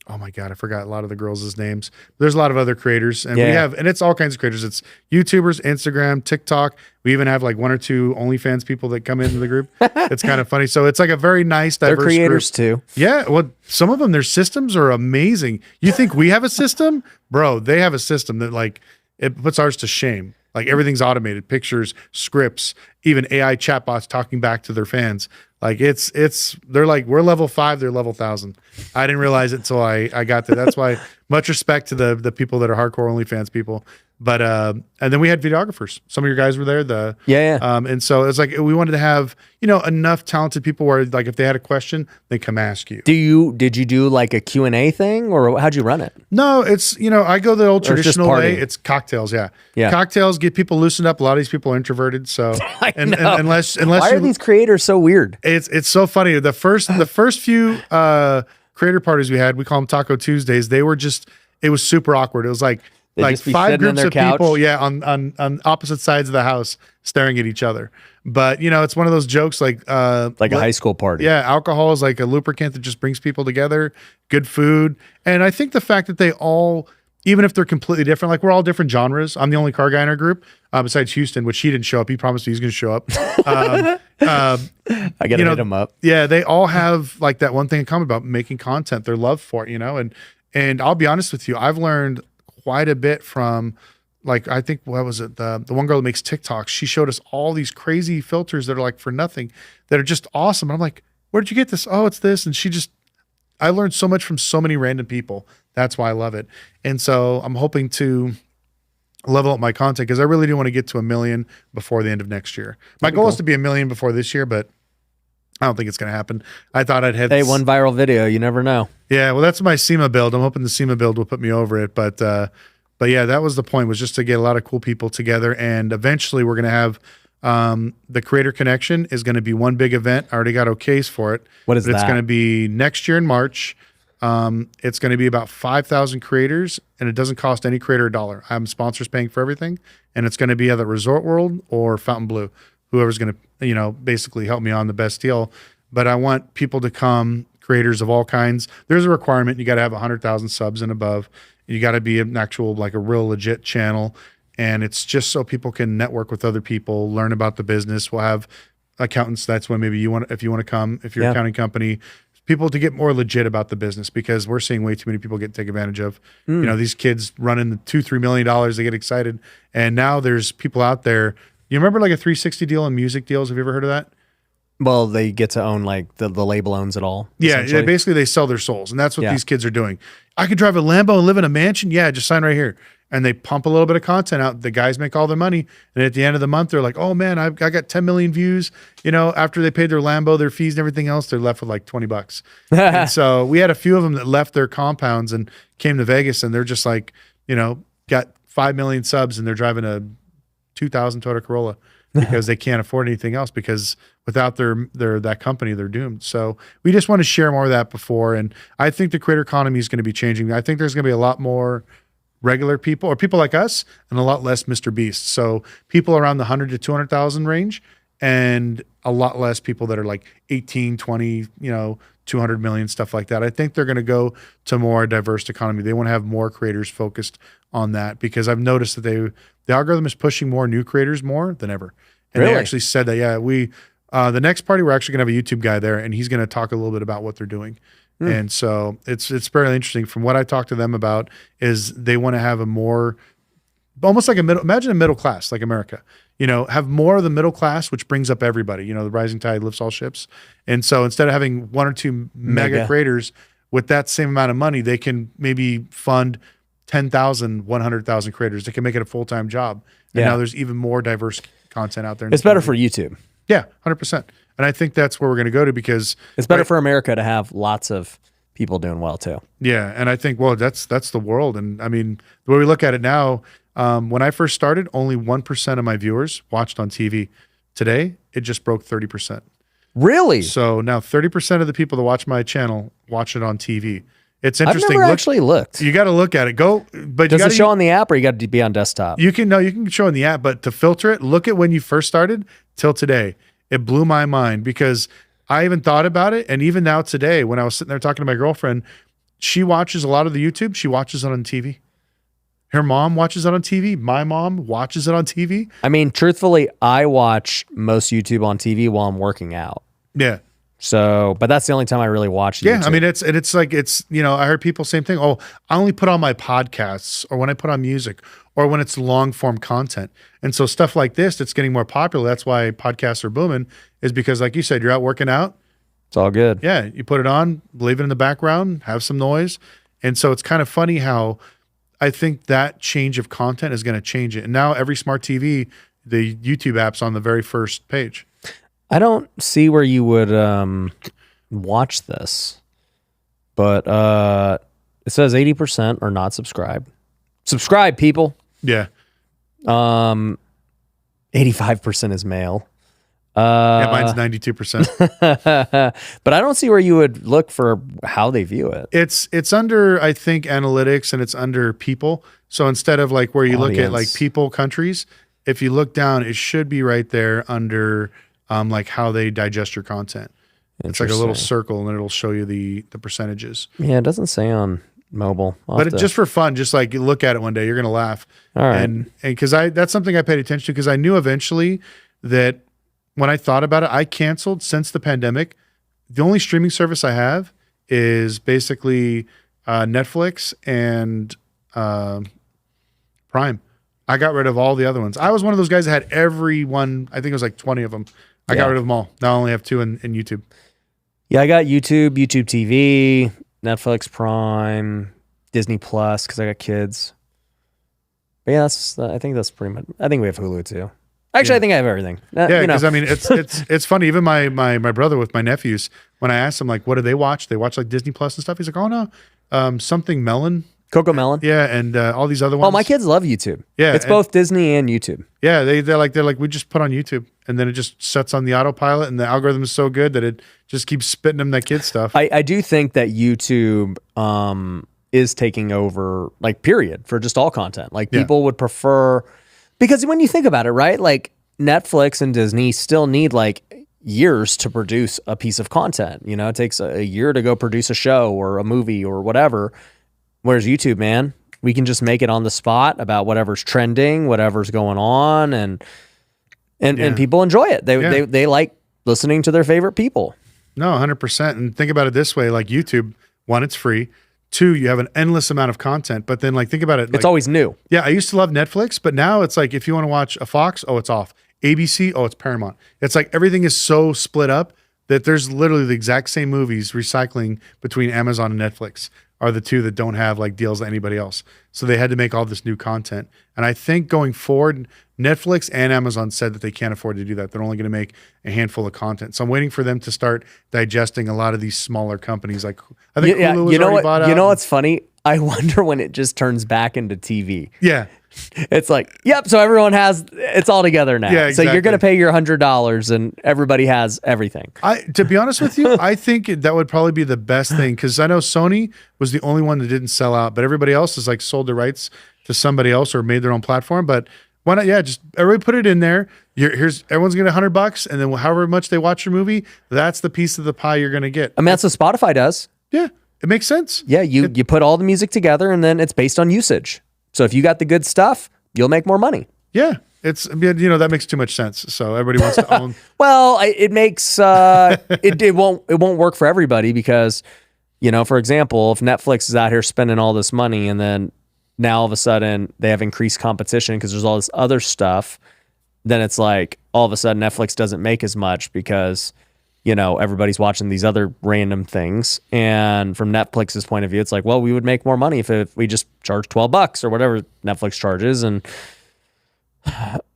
Oh my God, I forgot a lot of the girls' names. There's a lot of other creators, and and it's all kinds of creators. It's YouTubers, Instagram, TikTok. We even have like 1 or 2 OnlyFans people that come into the group. It's kind of funny. So it's like a very nice, diverse They're creators group. too. Yeah, well, some of them, their systems are amazing. You think we have a system? Bro, they have a system that like, it puts ours to shame. Like everything's automated, pictures, scripts, even AI chatbots talking back to their fans. Like they're like, we're level 5, they're level 1,000. I didn't realize it until I got there. That's why much respect to the people that are hardcore OnlyFans people. But and then we had videographers. Some of your guys were there. And so it's like we wanted to have, you know, enough talented people where like if they had a question, they come ask you. Did you do like a Q&A thing or how'd you run it? No, it's, you know, I go the old traditional way. It's cocktails, yeah. Cocktails get people loosened up. A lot of these people are introverted, so unless why are these creators so weird? It's so funny. The first few creator parties we had, we call them Taco Tuesdays. It was super awkward. It was like 5 groups of people, on opposite sides of the house staring at each other. But, you know, it's one of those jokes like a high school party. Yeah, alcohol is like a lubricant that just brings people together, good food. And I think the fact that they all, even if they're completely different, like we're all different genres. I'm the only car guy in our group, besides Houston, which he didn't show up. He promised me he's going to show up. I got to hit him up. Yeah, they all have like that one thing in common about making content, their love for it, you know? And I'll be honest with you, I've learned quite a bit from, like, I think, what was it? The one girl that makes TikToks, she showed us all these crazy filters that are like for nothing, that are just awesome. And I'm like, where did you get this? Oh, it's this. And I learned so much from so many random people. That's why I love it. And so I'm hoping to level up my content because I really do want to get to 1 million before the end of next year. My goal is to be 1 million before this year, but I don't think it's going to happen. I thought I'd had one viral video. You never know. Yeah, well, that's my SEMA build. I'm hoping the SEMA build will put me over it. But yeah, that was the point, was just to get a lot of cool people together. And eventually we're going to have the Creator Connection is going to be one big event. I already got okays for it. What is that? It's going to be next year in March. It's going to be about 5,000 creators, and it doesn't cost any creator $1. I have sponsors paying for everything. And it's going to be either Resort World or Fontainebleau. Whoever's going to, you know, basically help me on the best deal. but I want people to come, creators of all kinds. There's a requirement. You got to have 100,000 subs and above. You got to be an actual, like a real legit channel. And it's just so people can network with other people, learn about the business. We'll have accountants. That's when maybe if you want to come, if you're an accounting company, people to get more legit about the business, because we're seeing way too many people get taken advantage of. You know, these kids running the $2-3 million, they get excited. And now there's people out there. You remember like a 360 deal and music deals? Have you ever heard of that? Well, they get to own, like the label owns it all. Yeah, basically they sell their souls, and that's what these kids are doing. I could drive a Lambo and live in a mansion. Yeah, just sign right here. And they pump a little bit of content out. The guys make all their money, and at the end of the month, they're like, "Oh man, I got 10 million views." You know, after they paid their Lambo, their fees, and everything else, they're left with like $20. And so we had a few of them that left their compounds and came to Vegas, and they're just like, you know, got 5 million subs, and they're driving a 2000 Toyota Corolla because they can't afford anything else, because without their that company, they're doomed. So we just want to share more of that before. And I think the creator economy is going to be changing. I think there's going to be a lot more regular people or people like us and a lot less Mr. Beast. So people around the 100 to 200,000 range, and a lot less people that are like 18, 20, you know, 200 million, stuff like that. I think they're going to go to more diverse economy. They want to have more creators focused on that, because I've noticed that the algorithm is pushing more new creators more than ever. And Really? they actually said that, yeah, the next party, we're actually going to have a YouTube guy there, and he's going to talk a little bit about what they're doing. And so it's fairly interesting. From what I talked to them about, is they want to have a more, almost like imagine a middle class like America, you know, have more of the middle class, which brings up everybody. You know, the rising tide lifts all ships. And so instead of having 1 or 2 mega creators with that same amount of money, they can maybe fund 10,000, 100,000 creators. They can make it a full-time job. And now there's even more diverse content out there. It's better for YouTube. Yeah, 100%. And I think that's where we're going to go to, because It's better for America to have lots of people doing well too. yeah, and I think, well, that's the world. And I mean, the way we look at it now, when I first started, only 1% of my viewers watched on TV. Today, it just broke 30%. Really? So now 30% of the people that watch my channel watch it on TV. It's I've interesting. never actually looked. You got to look at it. But Does you it show on the app, or you got to be on desktop? You can show in the app, but to filter it, look at when you first started till today. It blew my mind, because I even thought about it. And even now today, when I was sitting there talking to my girlfriend, she watches a lot of the YouTube. She watches it on TV. Her mom watches it on TV. My mom watches it on TV. I mean, truthfully, I watch most YouTube on TV while I'm working out. Yeah. So, but that's the only time I really watch YouTube. Yeah, I mean, it's like, you know, I heard people same thing. Oh, I only put on my podcasts, or when I put on music, or when it's long form content. And so stuff like this, it's getting more popular. That's why podcasts are booming, is because, like you said, you're out working out. It's all good. Yeah, you put it on, leave it in the background, have some noise. And so it's kind of funny how I think that change of content is going to change it. And now every smart TV, the YouTube app's on the very first page. I don't see where you would watch this, but it says 80% are not subscribed. Subscribe, people. Yeah. 85% is male. Yeah, mine's 92%. But I don't see where you would look for how they view it. It's under, I think, analytics, and it's under people. So instead of like where you look at like people, countries, if you look down, it should be right there under like how they digest your content. It's like a little circle, and it'll show you the percentages. Yeah, it doesn't say on mobile. But just for fun, just like you look at it one day, you're gonna laugh. All right. And because that's something I paid attention to, because I knew eventually that when I thought about it, I canceled since the pandemic. The only streaming service I have is basically Netflix and Prime. I got rid of all the other ones. I was one of those guys that had every one. I think it was like 20 of them. I got rid of them all. Now I only have 2 in YouTube. Yeah, I got YouTube TV, Netflix, Prime, Disney Plus, because I got kids. But yeah, I think that's pretty much. I think we have Hulu too. Actually, I think I have everything. Yeah, because I mean, it's funny. Even my brother with my nephews, when I asked him like, what do they watch? They watch like Disney Plus and stuff. He's like, oh no, something Melon. Coco Melon. Yeah, and all these other ones. Oh, my kids love YouTube. Yeah, it's both Disney and YouTube. Yeah, they're like we just put on YouTube, and then it just sets on the autopilot, and the algorithm is so good that it just keeps spitting them that kid stuff. I do think that YouTube is taking over, like, period, for just all content. Like, people would prefer, because when you think about it, right, like Netflix and Disney still need, like, years to produce a piece of content. You know, it takes a year to go produce a show or a movie or whatever. Whereas YouTube, man, we can just make it on the spot about whatever's trending, whatever's going on, and people enjoy it. They like listening to their favorite people. No, 100%. And think about it this way, like YouTube, one, it's free. Two, you have an endless amount of content. But then like think about it. It's always new. Yeah, I used to love Netflix, but now it's like if you want to watch a Fox, oh, it's off. ABC, oh, it's Paramount. It's like everything is so split up that there's literally the exact same movies recycling between Amazon and Netflix are the two that don't have like deals to anybody else. So they had to make all this new content. And I think going forward, Netflix and Amazon said that they can't afford to do that. They're only going to make a handful of content. So I'm waiting for them to start digesting a lot of these smaller companies. Like I think Hulu was already bought out. You know what's funny? I wonder when it just turns back into TV. Yeah. It's like, yep. So everyone it's all together now. Yeah, exactly. So you're going to pay your $100 and everybody has everything. To be honest with you, I think that would probably be the best thing because I know Sony was the only one that didn't sell out, but everybody else has like sold the rights to somebody else or made their own platform. But why not? Yeah, just everybody put it in there. Everyone's getting $100, and then however much they watch your movie, that's the piece of the pie you're going to get. I mean, that's what Spotify does. Yeah, it makes sense. Yeah, you put all the music together, and then it's based on usage. So if you got the good stuff, you'll make more money. Yeah, that makes too much sense. So everybody wants to own. Well, it makes it won't work for everybody because, for example, if Netflix is out here spending all this money and then now all of a sudden they have increased competition because there's all this other stuff, then it's like all of a sudden Netflix doesn't make as much because everybody's watching these other random things. And from Netflix's point of view, it's like, well, we would make more money if we just charge $12 or whatever Netflix charges. And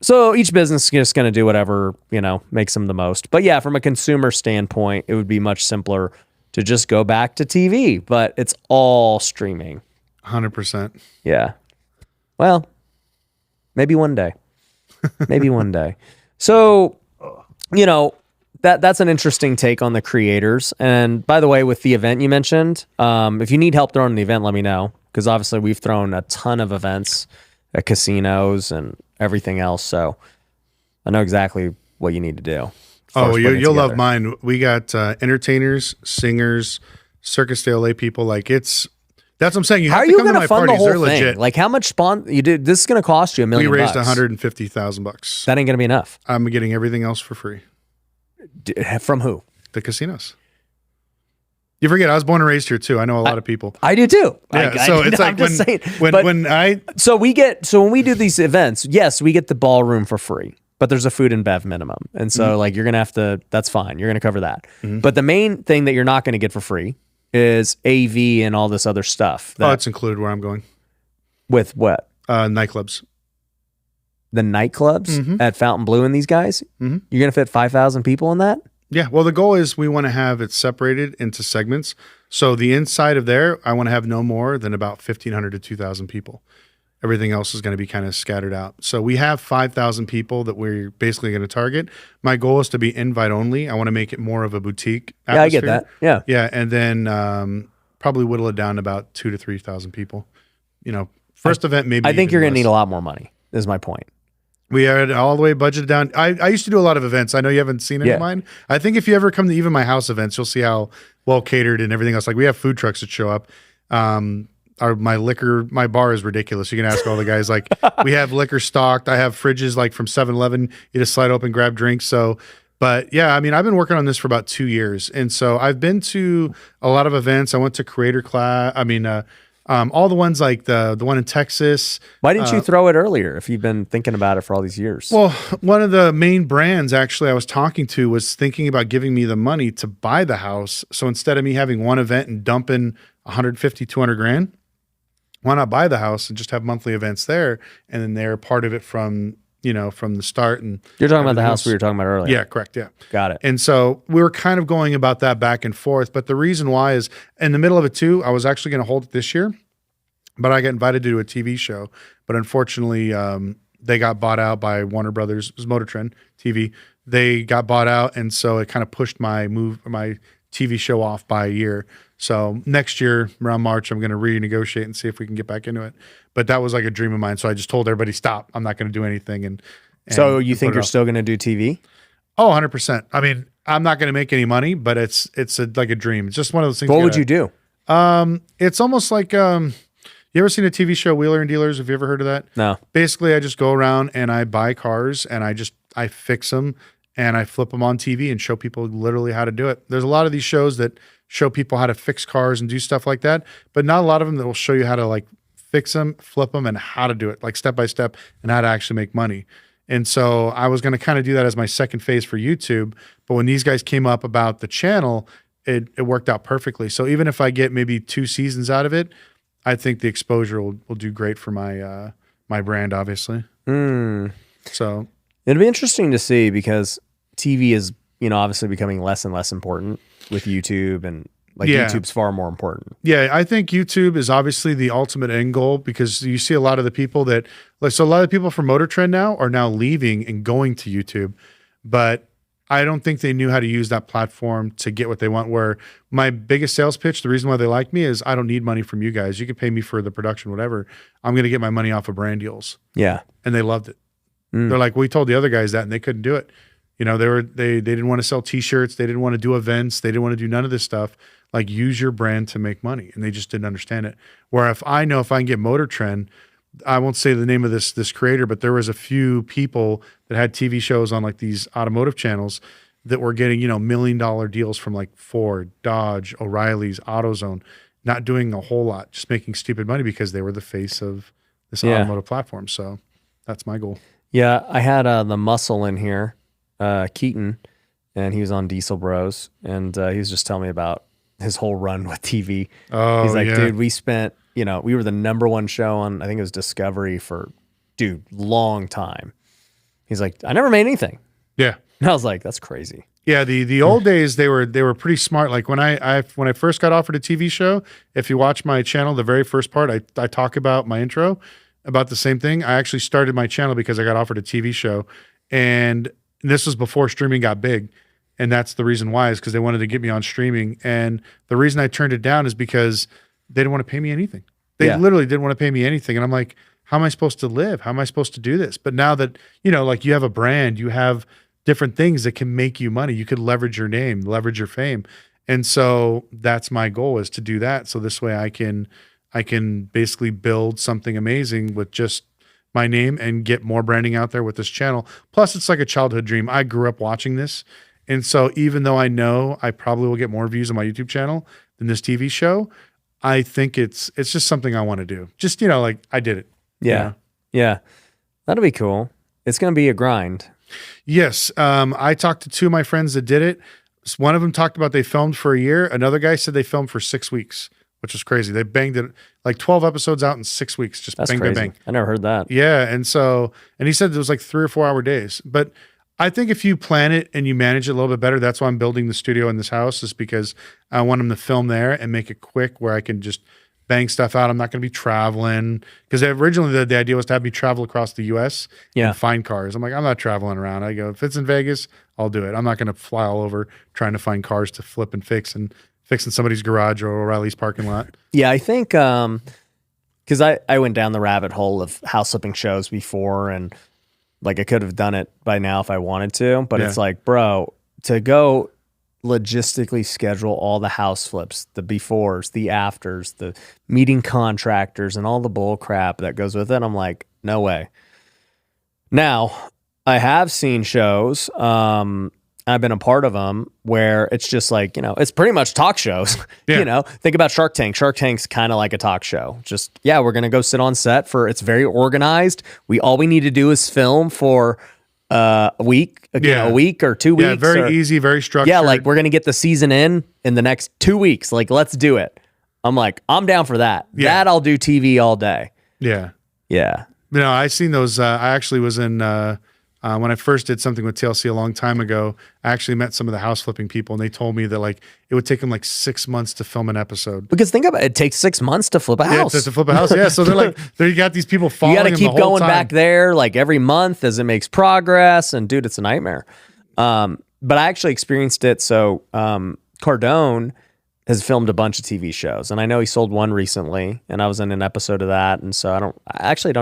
so each business is just going to do whatever, makes them the most. But yeah, from a consumer standpoint, it would be much simpler to just go back to TV, but it's all streaming. 100%. Yeah. Well, maybe one day. Maybe one day. So, that's an interesting take on the creators. And by the way, with the event you mentioned, if you need help throwing an event, let me know. Because obviously we've thrown a ton of events at casinos and everything else. So I know exactly what you need to do. Oh, you'll love mine. We got entertainers, singers, Circus de LA people. Like that's what I'm saying. You have to come to my parties. They're legit. Like how much you did? This is going to cost you $1 million. We raised $150,000. That ain't going to be enough. I'm getting everything else for free. From who? The casinos. You forget, I was born and raised here too. I know a lot of people. I do too. Yeah, so it's like when we do these events, yes, we get the ballroom for free, but there's a food and bev minimum. And so like you're going to have to, that's fine. You're going to cover that. But the main thing that you're not going to get for free is AV and all this other stuff. It's included where I'm going. With what? Nightclubs. The nightclubs at Fountain Blue and these guys? You're going to fit 5,000 people in that? Yeah. Well, the goal is we want to have it separated into segments. So the inside of there, I want to have no more than about 1,500 to 2,000 people. Everything else is going to be kind of scattered out. So we have 5,000 people that we're basically going to target. My goal is to be invite only. I want to make it more of a boutique atmosphere. Yeah, I get that. Yeah. Yeah. And then probably whittle it down to about 2,000 to 3,000 people. First event, maybe. I think you're going to need a lot more money, is my point. We had all the way budgeted down. I used to do a lot of events. I know you haven't seen any of mine. I think if you ever come to even my house events, you'll see how well catered and everything else. Like we have food trucks that show up. My bar is ridiculous. You can ask all the guys. Like we have liquor stocked. I have fridges like from 7-Eleven. You just slide open, grab drinks. So, but yeah, I mean, I've been working on this for about 2 years. And so I've been to a lot of events. I went to Creator Class. All the ones like the one in Texas. Why didn't you throw it earlier if you've been thinking about it for all these years? Well, one of the main brands actually I was talking to was thinking about giving me the money to buy the house. So instead of me having one event and dumping 150, 200 grand, why not buy the house and just have monthly events there? And then they're part of it from the start. And you're talking about the house we were talking about earlier. Yeah, correct. Yeah. Got it. And so we were kind of going about that back and forth. But the reason why is in the middle of it too, I was actually going to hold it this year, but I got invited to do a TV show. But unfortunately, they got bought out by Warner Brothers. It was Motor Trend TV. They got bought out. And so it kind of pushed my TV show off by a year. So next year around March, I'm going to renegotiate and see if we can get back into it. But that was like a dream of mine. So I just told everybody, stop. I'm not going to do anything. And so you think you're still going to do TV? Oh, 100%. I mean, I'm not going to make any money, but it's like a dream. It's just one of those things. What would you do? It's almost like you ever seen a TV show Wheeler and Dealers? Have you ever heard of that? No. Basically, I just go around and I buy cars and I fix them and I flip them on TV and show people literally how to do it. There's a lot of these shows that show people how to fix cars and do stuff like that, but not a lot of them that will show you how to like fix them, flip them, and how to do it, like step by step, and how to actually make money. And so I was going to kind of do that as my second phase for YouTube. But when these guys came up about the channel, it worked out perfectly. So even if I get maybe 2 seasons out of it, I think the exposure will do great for my my brand, obviously. So it'll be interesting to see because TV is, obviously becoming less and less important with YouTube, and YouTube's far more important. Yeah, I think YouTube is obviously the ultimate end goal because you see a lot of the people that, so a lot of people from Motor Trend now are now leaving and going to YouTube, but I don't think they knew how to use that platform to get what they want. Where my biggest sales pitch, the reason why they like me is I don't need money from you guys. You can pay me for the production, whatever. I'm going to get my money off of brand deals. Yeah. And they loved it. They're like, we told the other guys that and they couldn't do it. They didn't want to sell t-shirts. They didn't want to do events. They didn't want to do none of this stuff. Like use your brand to make money. And they just didn't understand it. Where if I can get Motor Trend, I won't say the name of this creator, but there was a few people that had TV shows on like these automotive channels that were getting, $1 million deals from like Ford, Dodge, O'Reilly's, AutoZone, not doing a whole lot, just making stupid money because they were the face of this automotive platform. So that's my goal. Yeah. I had the muscle in here, Keaton, and he was on Diesel Bros, and he was just telling me about his whole run with TV. Oh, he's like, yeah. dude, we spent, we were the #1 show on, I think it was Discovery for, long time. He's like, I never made anything. Yeah. And I was like, that's crazy. Yeah, the old days they were pretty smart. Like when I first got offered a TV show, if you watch my channel, the very first part, I talk about my intro about the same thing. I actually started my channel because I got offered a TV show, and this was before streaming got big. And that's the reason why, is because they wanted to get me on streaming. And the reason I turned it down is because they didn't want to pay me anything. They literally didn't want to pay me anything. And I'm like, how am I supposed to live? How am I supposed to do this? But now that, like you have a brand, you have different things that can make you money. You could leverage your name, leverage your fame. And so that's my goal, is to do that. So this way I can basically build something amazing with just my name and get more branding out there with this channel. Plus it's like a childhood dream. I grew up watching this. And so even though I know I probably will get more views on my YouTube channel than this TV show, I think it's just something I want to do. Just, like I did it. Yeah. Yeah. That'll be cool. It's going to be a grind. Yes. I talked to 2 of my friends that did it. One of them talked about they filmed for a year. Another guy said they filmed for 6 weeks, which is crazy. They banged it like 12 episodes out in 6 weeks. Just That's bang, crazy. bang, bang. I never heard that. Yeah. And he said it was like 3 or 4 hour days. But I think if you plan it and you manage it a little bit better, that's why I'm building the studio in this house, is because I want them to film there and make it quick where I can just bang stuff out. I'm not going to be traveling, because originally the idea was to have me travel across the U.S. and find cars. I'm like, I'm not traveling around. I go, if it's in Vegas, I'll do it. I'm not going to fly all over trying to find cars to flip and fix and fixing somebody's garage or O'Reilly's parking lot. Yeah, I think because I went down the rabbit hole of house flipping shows before, and like I could have done it by now if I wanted to, but it's like, bro, to go logistically schedule all the house flips, the befores, the afters, the meeting contractors, and all the bull crap that goes with it, I'm like, no way. Now, I have seen shows, I've been a part of them, where it's just like, it's pretty much talk shows. Think about Shark Tank. Shark Tank's kind of like a talk show. Just, we're going to go sit on set it's very organized. All we need to do is film for a week, a week or 2 weeks. Yeah, very easy, very structured. Yeah, like we're going to get the season in the next 2 weeks. Like, let's do it. I'm like, I'm down for that. Yeah. That I'll do TV all day. Yeah. Yeah. I seen those. I actually was in... when I first did something with TLC a long time ago, I actually met some of the house flipping people, and they told me that like it would take them like 6 months to film an episode. Because think about it, it takes 6 months to flip a house. Yeah, to flip a house. Yeah, so they're like, you got these people following. You got to keep the whole going time. back there like every month as it makes progress, and dude, it's a nightmare. But I actually experienced it. So Cardone has filmed a bunch of TV shows, and I know he sold one recently, and I was in an episode of that, and so I don't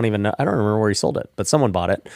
remember where he sold it, but someone bought it.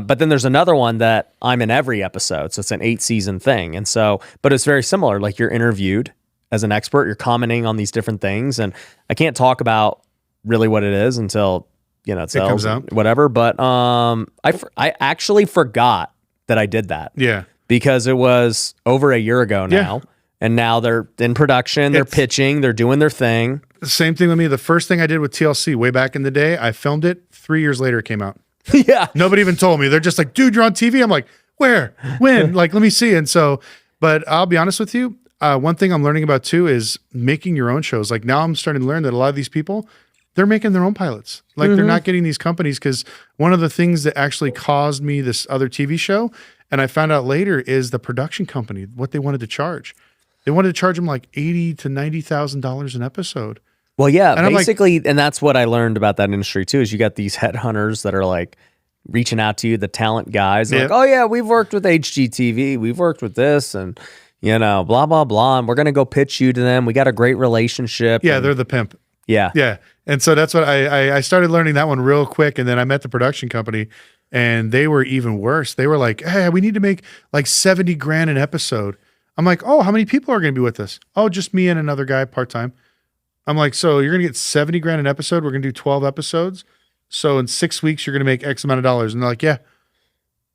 But then there's another one that I'm in every episode. So it's an 8-season thing. And so, but it's very similar. Like you're interviewed as an expert, you're commenting on these different things. And I can't talk about really what it is until, it sells, comes out. whatever. But I actually forgot that I did that. Yeah. Because it was over a year ago now. Yeah. And now they're in production, they're pitching, they're doing their thing. The same thing with me. The first thing I did with TLC way back in the day, I filmed it. 3 years later, it came out. Yeah. Nobody even told me. They're just like, dude, you're on TV. I'm like, where? When? Like, let me see. And so, but I'll be honest with you. One thing I'm learning about too is making your own shows. Like now I'm starting to learn that a lot of these people, they're making their own pilots. Like they're not getting these companies, because one of the things that actually caused me this other TV show, and I found out later, is the production company, what they wanted to charge. They wanted to charge them like $80,000 to $90,000 an episode. Well, yeah, and basically, and that's what I learned about that industry too, is you got these headhunters that are like reaching out to you, the talent guys, like, oh yeah, we've worked with HGTV, we've worked with this, and blah, blah, blah, and we're going to go pitch you to them. We got a great relationship. Yeah, they're the pimp. Yeah. Yeah. And so that's what I started learning that one real quick. And then I met the production company, and they were even worse. They were like, hey, we need to make like 70 grand an episode. I'm like, oh, how many people are going to be with us? Oh, just me and another guy part-time. I'm like, so you're going to get 70 grand an episode. We're going to do 12 episodes. So in 6 weeks, you're going to make X amount of dollars. And they're like, yeah.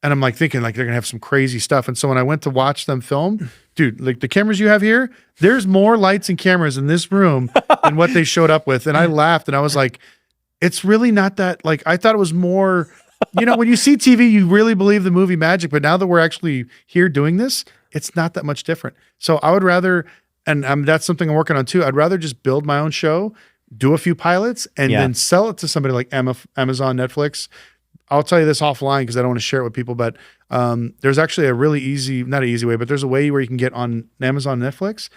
And I'm like thinking like they're going to have some crazy stuff. And so when I went to watch them film, dude, like the cameras you have here, there's more lights and cameras in this room than what they showed up with. And I laughed and I was like, it's really not that, like, I thought it was more, when you see TV, you really believe the movie magic. But now that we're actually here doing this, it's not that much different. So I would rather, and that's something I'm working on too, I'd rather just build my own show, do a few pilots, and then sell it to somebody like Amazon, Netflix. I'll tell you this offline because I don't want to share it with people, but there's actually a really easy, not an easy way, but there's a way where you can get on Amazon, Netflix.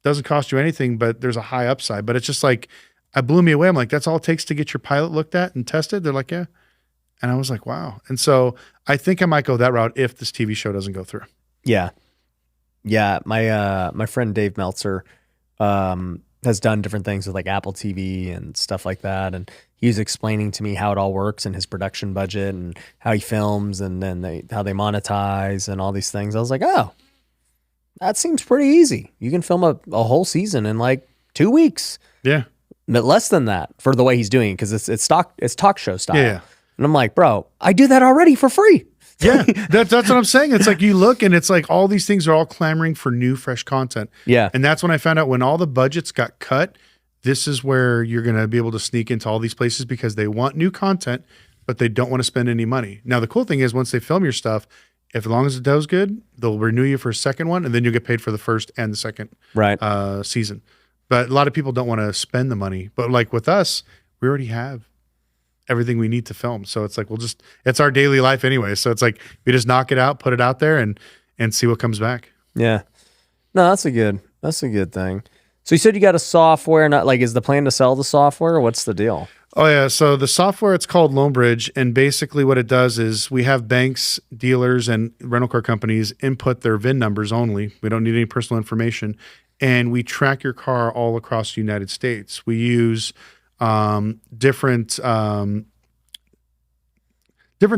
Doesn't cost you anything, but there's a high upside. But it's just like, it blew me away. I'm like, that's all it takes to get your pilot looked at and tested? They're like, yeah. And I was like, wow. And so I think I might go that route if this TV show doesn't go through. Yeah. Yeah. My friend Dave Meltzer has done different things with like Apple TV and stuff like that. And he was explaining to me how it all works and his production budget and how he films and then how they monetize and all these things. I was like, oh, that seems pretty easy. You can film a whole season in like 2 weeks. Yeah. But less than that for the way he's doing, because it's talk show style. Yeah. And I'm like, bro, I do that already for free. Yeah, that's what I'm saying. It's like you look and it's like all these things are all clamoring for new, fresh content. Yeah. And that's when I found out when all the budgets got cut, this is where you're going to be able to sneak into all these places because they want new content, but they don't want to spend any money. Now, the cool thing is once they film your stuff, if as long as it does good, they'll renew you for a second one, and then you'll get paid for the first and the second season. But a lot of people don't want to spend the money. But like with us, we already have everything we need to film. So it's like, it's our daily life anyway. So it's like, we just knock it out, put it out there and see what comes back. Yeah. No, that's a good thing. So you said you got a software, not like, is the plan to sell the software or what's the deal? Oh yeah. So the software, it's called LoanBridge. And basically what it does is we have banks, dealers, and rental car companies input their VIN numbers only. We don't need any personal information. And we track your car all across the United States. We use different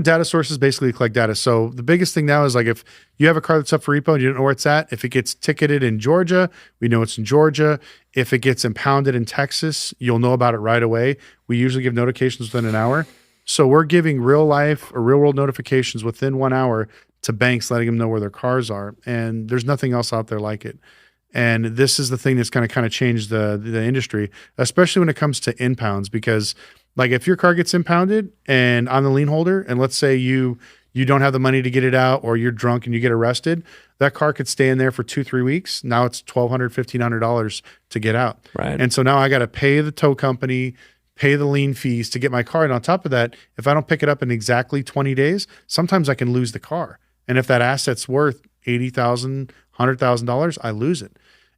data sources basically to collect data. So the biggest thing now is like if you have a car that's up for repo and you don't know where it's at, if it gets ticketed in Georgia, we know it's in Georgia. If it gets impounded in Texas, you'll know about it right away. We usually give notifications within an hour. So we're giving real life or real world notifications within 1 hour to banks, letting them know where their cars are. And there's nothing else out there like it. And this is the thing that's going to kind of change the industry, especially when it comes to impounds, because like if your car gets impounded and I'm the lien holder, and let's say you don't have the money to get it out or you're drunk and you get arrested, that car could stay in there for 2-3 weeks. Now it's $1,200, $1,500 to get out. Right. And so now I got to pay the tow company, pay the lien fees to get my car. And on top of that, if I don't pick it up in exactly 20 days, sometimes I can lose the car. And if that asset's worth $80,000, $100,000, I lose it.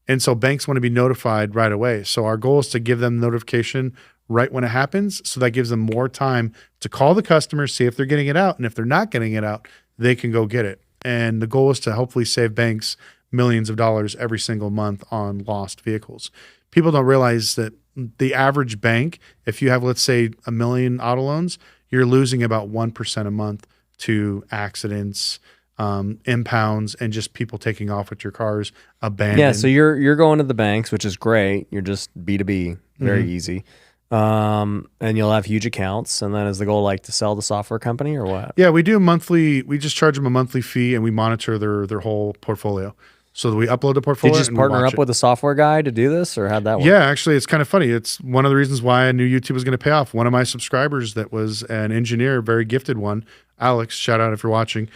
And so banks want to be notified right away. So our goal is to give them notification right when it happens. So that gives them more time to call the customer, see if they're getting it out. And if they're not getting it out, they can go get it. And the goal is to hopefully save banks millions of dollars every single month on lost vehicles. People don't realize that the average bank, if you have, let's say, 1 million auto loans, you're losing about 1% a month to accidents, impounds, and just people taking off with your cars, abandoned. Yeah, so you're going to the banks, which is great. You're just B2B, very easy. And you'll have huge accounts. And then is the goal like to sell the software company or what? Yeah, we do monthly. We just charge them a monthly fee, and we monitor their whole portfolio. So we upload the portfolio. Did you just partner up with a software guy to do this, or how'd that work? Yeah, actually, it's kind of funny. It's one of the reasons why I knew YouTube was going to pay off. One of my subscribers that was an engineer, very gifted one, Alex, shout out if you're watching.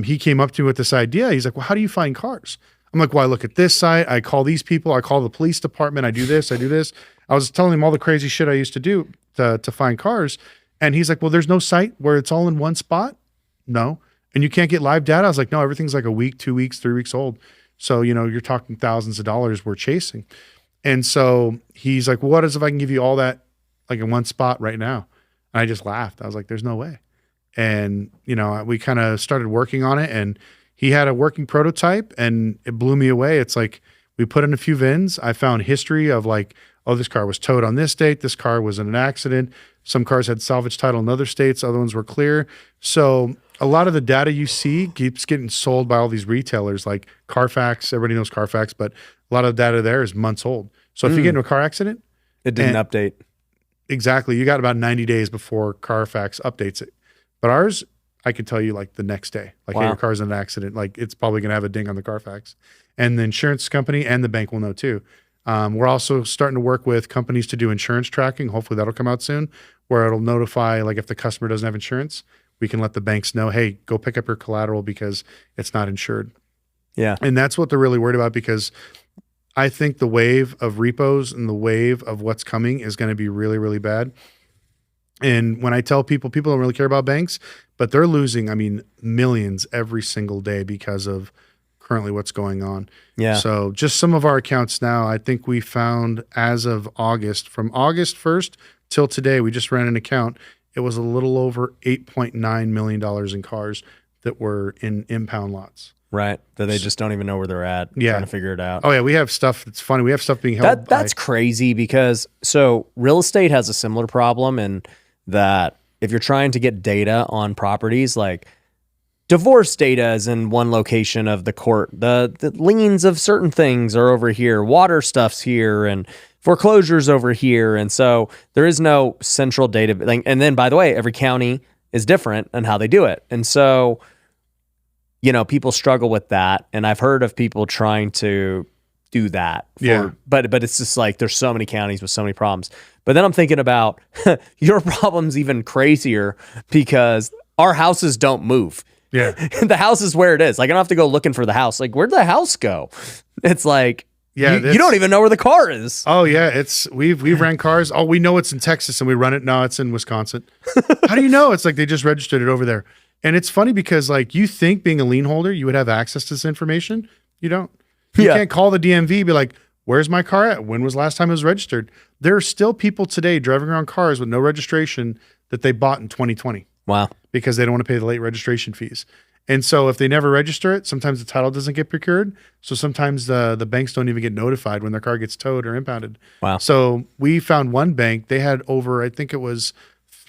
He came up to me with this idea. He's like, well, how do you find cars? I'm like, well, I look at this site. I call these people. I call the police department. I do this. I do this. I was telling him all the crazy shit I used to do to find cars. And he's like, well, there's no site where it's all in one spot? No. And you can't get live data? I was like, no, everything's like a week, 2 weeks, 3 weeks old. So, you're talking thousands of dollars we're chasing. And so he's like, well, what is if I can give you all that like in one spot right now? And I just laughed. I was like, there's no way. And, we kind of started working on it, and he had a working prototype, and it blew me away. It's like we put in a few VINs. I found history of like, oh, this car was towed on this date. This car was in an accident. Some cars had salvage title in other states. Other ones were clear. So a lot of the data you see keeps getting sold by all these retailers like Carfax. Everybody knows Carfax, but a lot of the data there is months old. So if you get into a car accident, it didn't update. Exactly. You got about 90 days before Carfax updates it. But ours, I could tell you like the next day, like, hey, your car's in an accident. Like it's probably going to have a ding on the Carfax. And the insurance company and the bank will know too. We're also starting to work with companies to do insurance tracking. Hopefully that'll come out soon, where it'll notify, like if the customer doesn't have insurance, we can let the banks know, hey, go pick up your collateral because it's not insured. Yeah. And that's what they're really worried about, because I think the wave of repos and the wave of what's coming is going to be really, really bad. And when I tell people don't really care about banks, but they're losing, millions every single day because of currently what's going on. Yeah. So just some of our accounts now, I think we found as of August, from August 1st till today, we just ran an account. It was a little over $8.9 million in cars that were in impound lots. Right. That they just don't even know where they're at. Yeah. Trying to figure it out. Oh yeah. We have stuff that's funny. We have stuff being held. That's crazy, because so real estate has a similar problem in that if you're trying to get data on properties, like divorce data is in one location of the court, the liens of certain things are over here, water stuff's here, and foreclosures over here. And so there is no central data. And then, by the way, every county is different in how they do it. And so, people struggle with that. And I've heard of people trying to do that. But it's just like there's so many counties with so many problems. But then I'm thinking about your problem's even crazier because our houses don't move. Yeah. The house is where it is. Like, I don't have to go looking for the house. Like, where'd the house go? It's like, you don't even know where the car is. Oh yeah. We've ran cars. Oh, we know it's in Texas and we run it. No, it's in Wisconsin. How do you know? It's like they just registered it over there. And it's funny because like you think being a lien holder, you would have access to this information. You don't. You can't call the DMV, be like, where's my car at? When was the last time it was registered? There are still people today driving around cars with no registration that they bought in 2020. Wow. Because they don't want to pay the late registration fees. And so if they never register it, sometimes the title doesn't get procured. So sometimes the banks don't even get notified when their car gets towed or impounded. Wow. So we found one bank, they had over, I think it was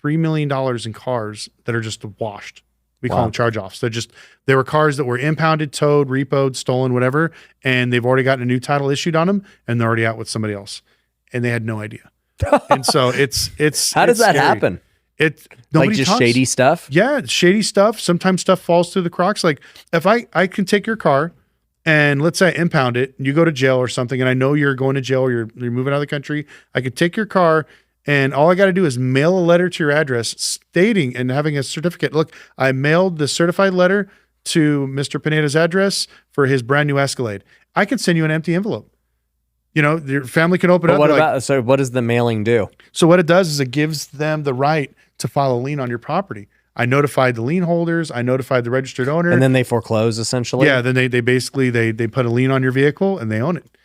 $3 million in cars that are just washed. We call them charge-offs. They were cars that were impounded, towed, repoed, stolen, whatever, and they've already gotten a new title issued on them, and they're already out with somebody else, and they had no idea. And so it's how does that scary. Happen? Nobody just talks. Shady stuff. Yeah, shady stuff. Sometimes stuff falls through the cracks. Like if I can take your car, and let's say I impound it, and you go to jail or something, and I know you're going to jail or you're moving out of the country, I could take your car. And all I got to do is mail a letter to your address stating and having a certificate. Look, I mailed the certified letter to Mr. Pineda's address for his brand new Escalade. I can send you an empty envelope. Your family can open it up. So what does the mailing do? So what it does is it gives them the right to file a lien on your property. I notified the lien holders. I notified the registered owner. And then they foreclose essentially? Yeah, then they basically, they put a lien on your vehicle and they own it.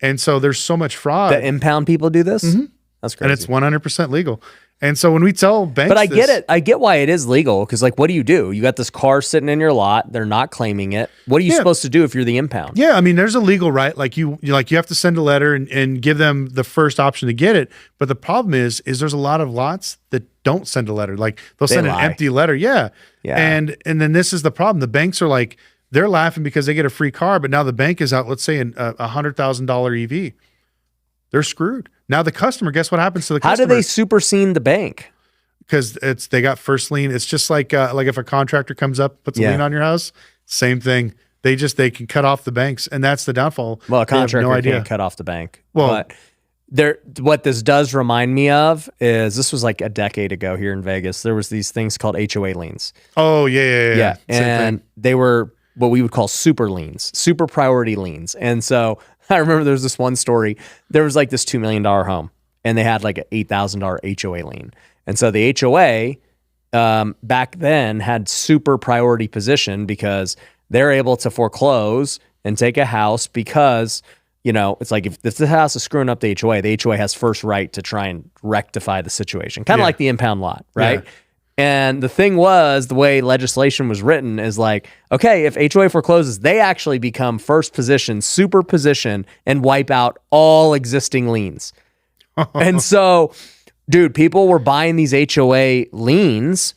And so there's so much fraud. The impound people do this? Mm-hmm. That's crazy. And it's 100% legal. And so when we tell banks, but I get it. I get why it is legal because, like, what do? You got this car sitting in your lot. They're not claiming it. What are you supposed to do if you're the impound? Yeah, I mean, there's a legal right. Like you have to send a letter and give them the first option to get it. But the problem is there's a lot of lots that don't send a letter. Like they'll send an empty letter. Yeah. And then this is the problem. The banks are like, they're laughing because they get a free car, but now the bank is out, let's say, a $100,000 EV. They're screwed. Now the customer, guess what happens to the customer? How do they supersede the bank? Because they got first lien. It's just like if a contractor comes up, puts a lien on your house, same thing. They can cut off the banks, and that's the downfall. Well, a contractor can't cut off the bank. Well, but what this does remind me of is this was like a decade ago here in Vegas. There was these things called HOA liens. Oh yeah. And they were what we would call super liens, super priority liens. And so I remember there was this one story. There was like this $2 million home, and they had like an $8,000 HOA lien. And so the HOA back then had super priority position because they're able to foreclose and take a house because, it's like if the house is screwing up the HOA has first right to try and rectify the situation. Kind of like the impound lot, right? Yeah. And the thing was, the way legislation was written is like, okay, if HOA forecloses, they actually become first position, super position, and wipe out all existing liens. And so, dude, people were buying these HOA liens,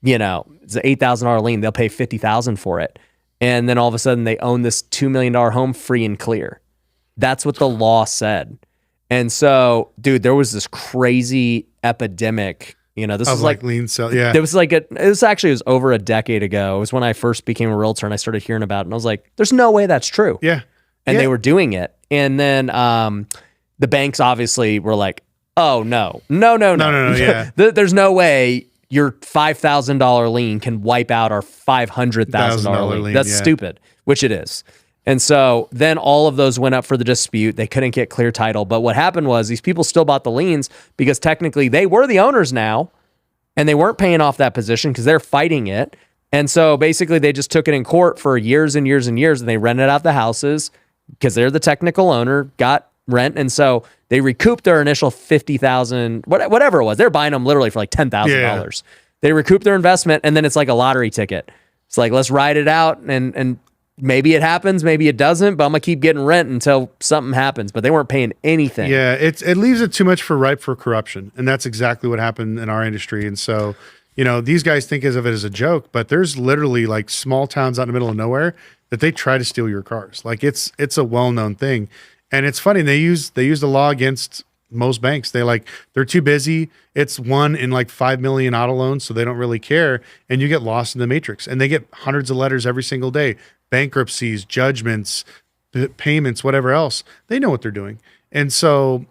it's an $8,000 lien. They'll pay $50,000 for it. And then all of a sudden they own this $2 million home free and clear. That's what the law said. And so, dude, there was this crazy epidemic. This was like lien sale. Yeah. It was over a decade ago. It was when I first became a realtor and I started hearing about it. And I was like, there's no way that's true. Yeah. And they were doing it. And then the banks obviously were like, oh, no. Yeah. There's no way your $5,000 lien can wipe out our $500,000 lien. That's stupid, which it is. And so then all of those went up for the dispute. They couldn't get clear title. But what happened was these people still bought the liens because technically they were the owners now, and they weren't paying off that position because they're fighting it. And so basically they just took it in court for years and years and years, and they rented out the houses because they're the technical owner, got rent. And so they recouped their initial $50,000, whatever it was. They're buying them literally for like $10,000. Yeah. They recouped their investment, and then it's like a lottery ticket. It's like, let's ride it out and maybe it happens, maybe it doesn't, but I'm going to keep getting rent until something happens. But they weren't paying anything. Yeah, it leaves it too much ripe for corruption. And that's exactly what happened in our industry. And so, these guys think of it as a joke, but there's literally like small towns out in the middle of nowhere that they try to steal your cars. Like it's a well-known thing. And it's funny, they use the law against most banks. They're too busy. It's 1 in like 5 million auto loans, so they don't really care. And you get lost in the matrix. And they get hundreds of letters every single day. Bankruptcies, judgments, payments, whatever else. They know what they're doing. And so,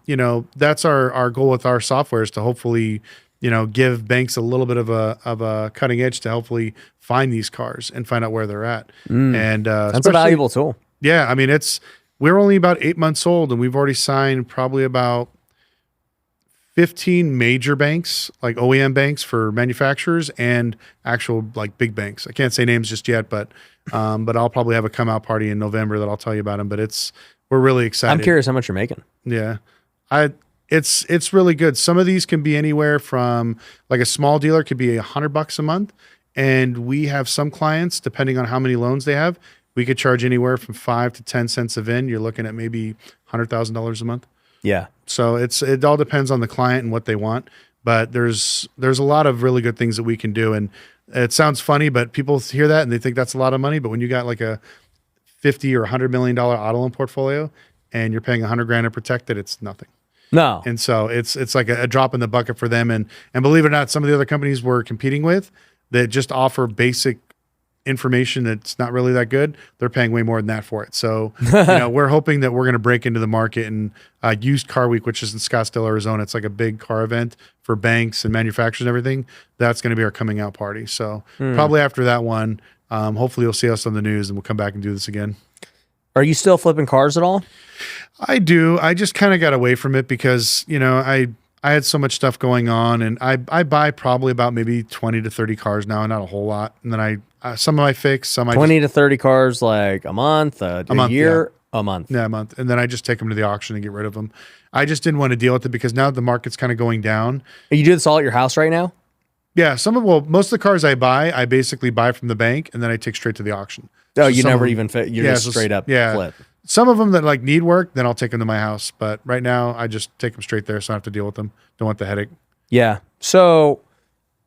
that's our goal with our software is to hopefully, give banks a little bit of a cutting edge to hopefully find these cars and find out where they're at. And that's a valuable tool. Yeah. I mean, we're only about 8 months old, and we've already signed probably about 15 major banks, like OEM banks for manufacturers and actual like big banks. I can't say names just yet, but I'll probably have a come out party in November that I'll tell you about them. But we're really excited. I'm curious how much you're making. Yeah, it's really good. Some of these can be anywhere from like a small dealer could be $100 a month, and we have some clients depending on how many loans they have. We could charge anywhere from 5 to 10 cents a VIN. You're looking at maybe $100,000 a month. Yeah. So it all depends on the client and what they want, but there's a lot of really good things that we can do. And it sounds funny, but people hear that and they think that's a lot of money. But when you got like a $50 or $100 million auto loan portfolio and you're paying $100,000 to protect it, it's nothing. No. And so it's like a drop in the bucket for them. And believe it or not, some of the other companies we're competing with that just offer basic information that's not really that good, they're paying way more than that for it. So, we're hoping that we're going to break into the market. And Used Car Week, which is in Scottsdale, Arizona, it's like a big car event for banks and manufacturers and everything. That's going to be our coming out party. So probably after that one, hopefully you'll see us on the news and we'll come back and do this again. Are you still flipping cars at all? I do. I just kind of got away from it because, I had so much stuff going on, and I buy probably about maybe 20 to 30 cars now, not a whole lot. And then some of I fix, some 20 to 30 cars like a month, a year. A month. Yeah, a month. And then I just take them to the auction and get rid of them. I just didn't want to deal with it because now the market's kind of going down. You do this all at your house right now? Yeah, most of the cars I buy, I basically buy from the bank and then I take straight to the auction. Oh, So you some never of them- even fit. You're yeah, just so- straight up yeah. flip. Some of them that like need work, then I'll take them to my house. But right now, I just take them straight there, so I don't have to deal with them. Don't want the headache. Yeah. So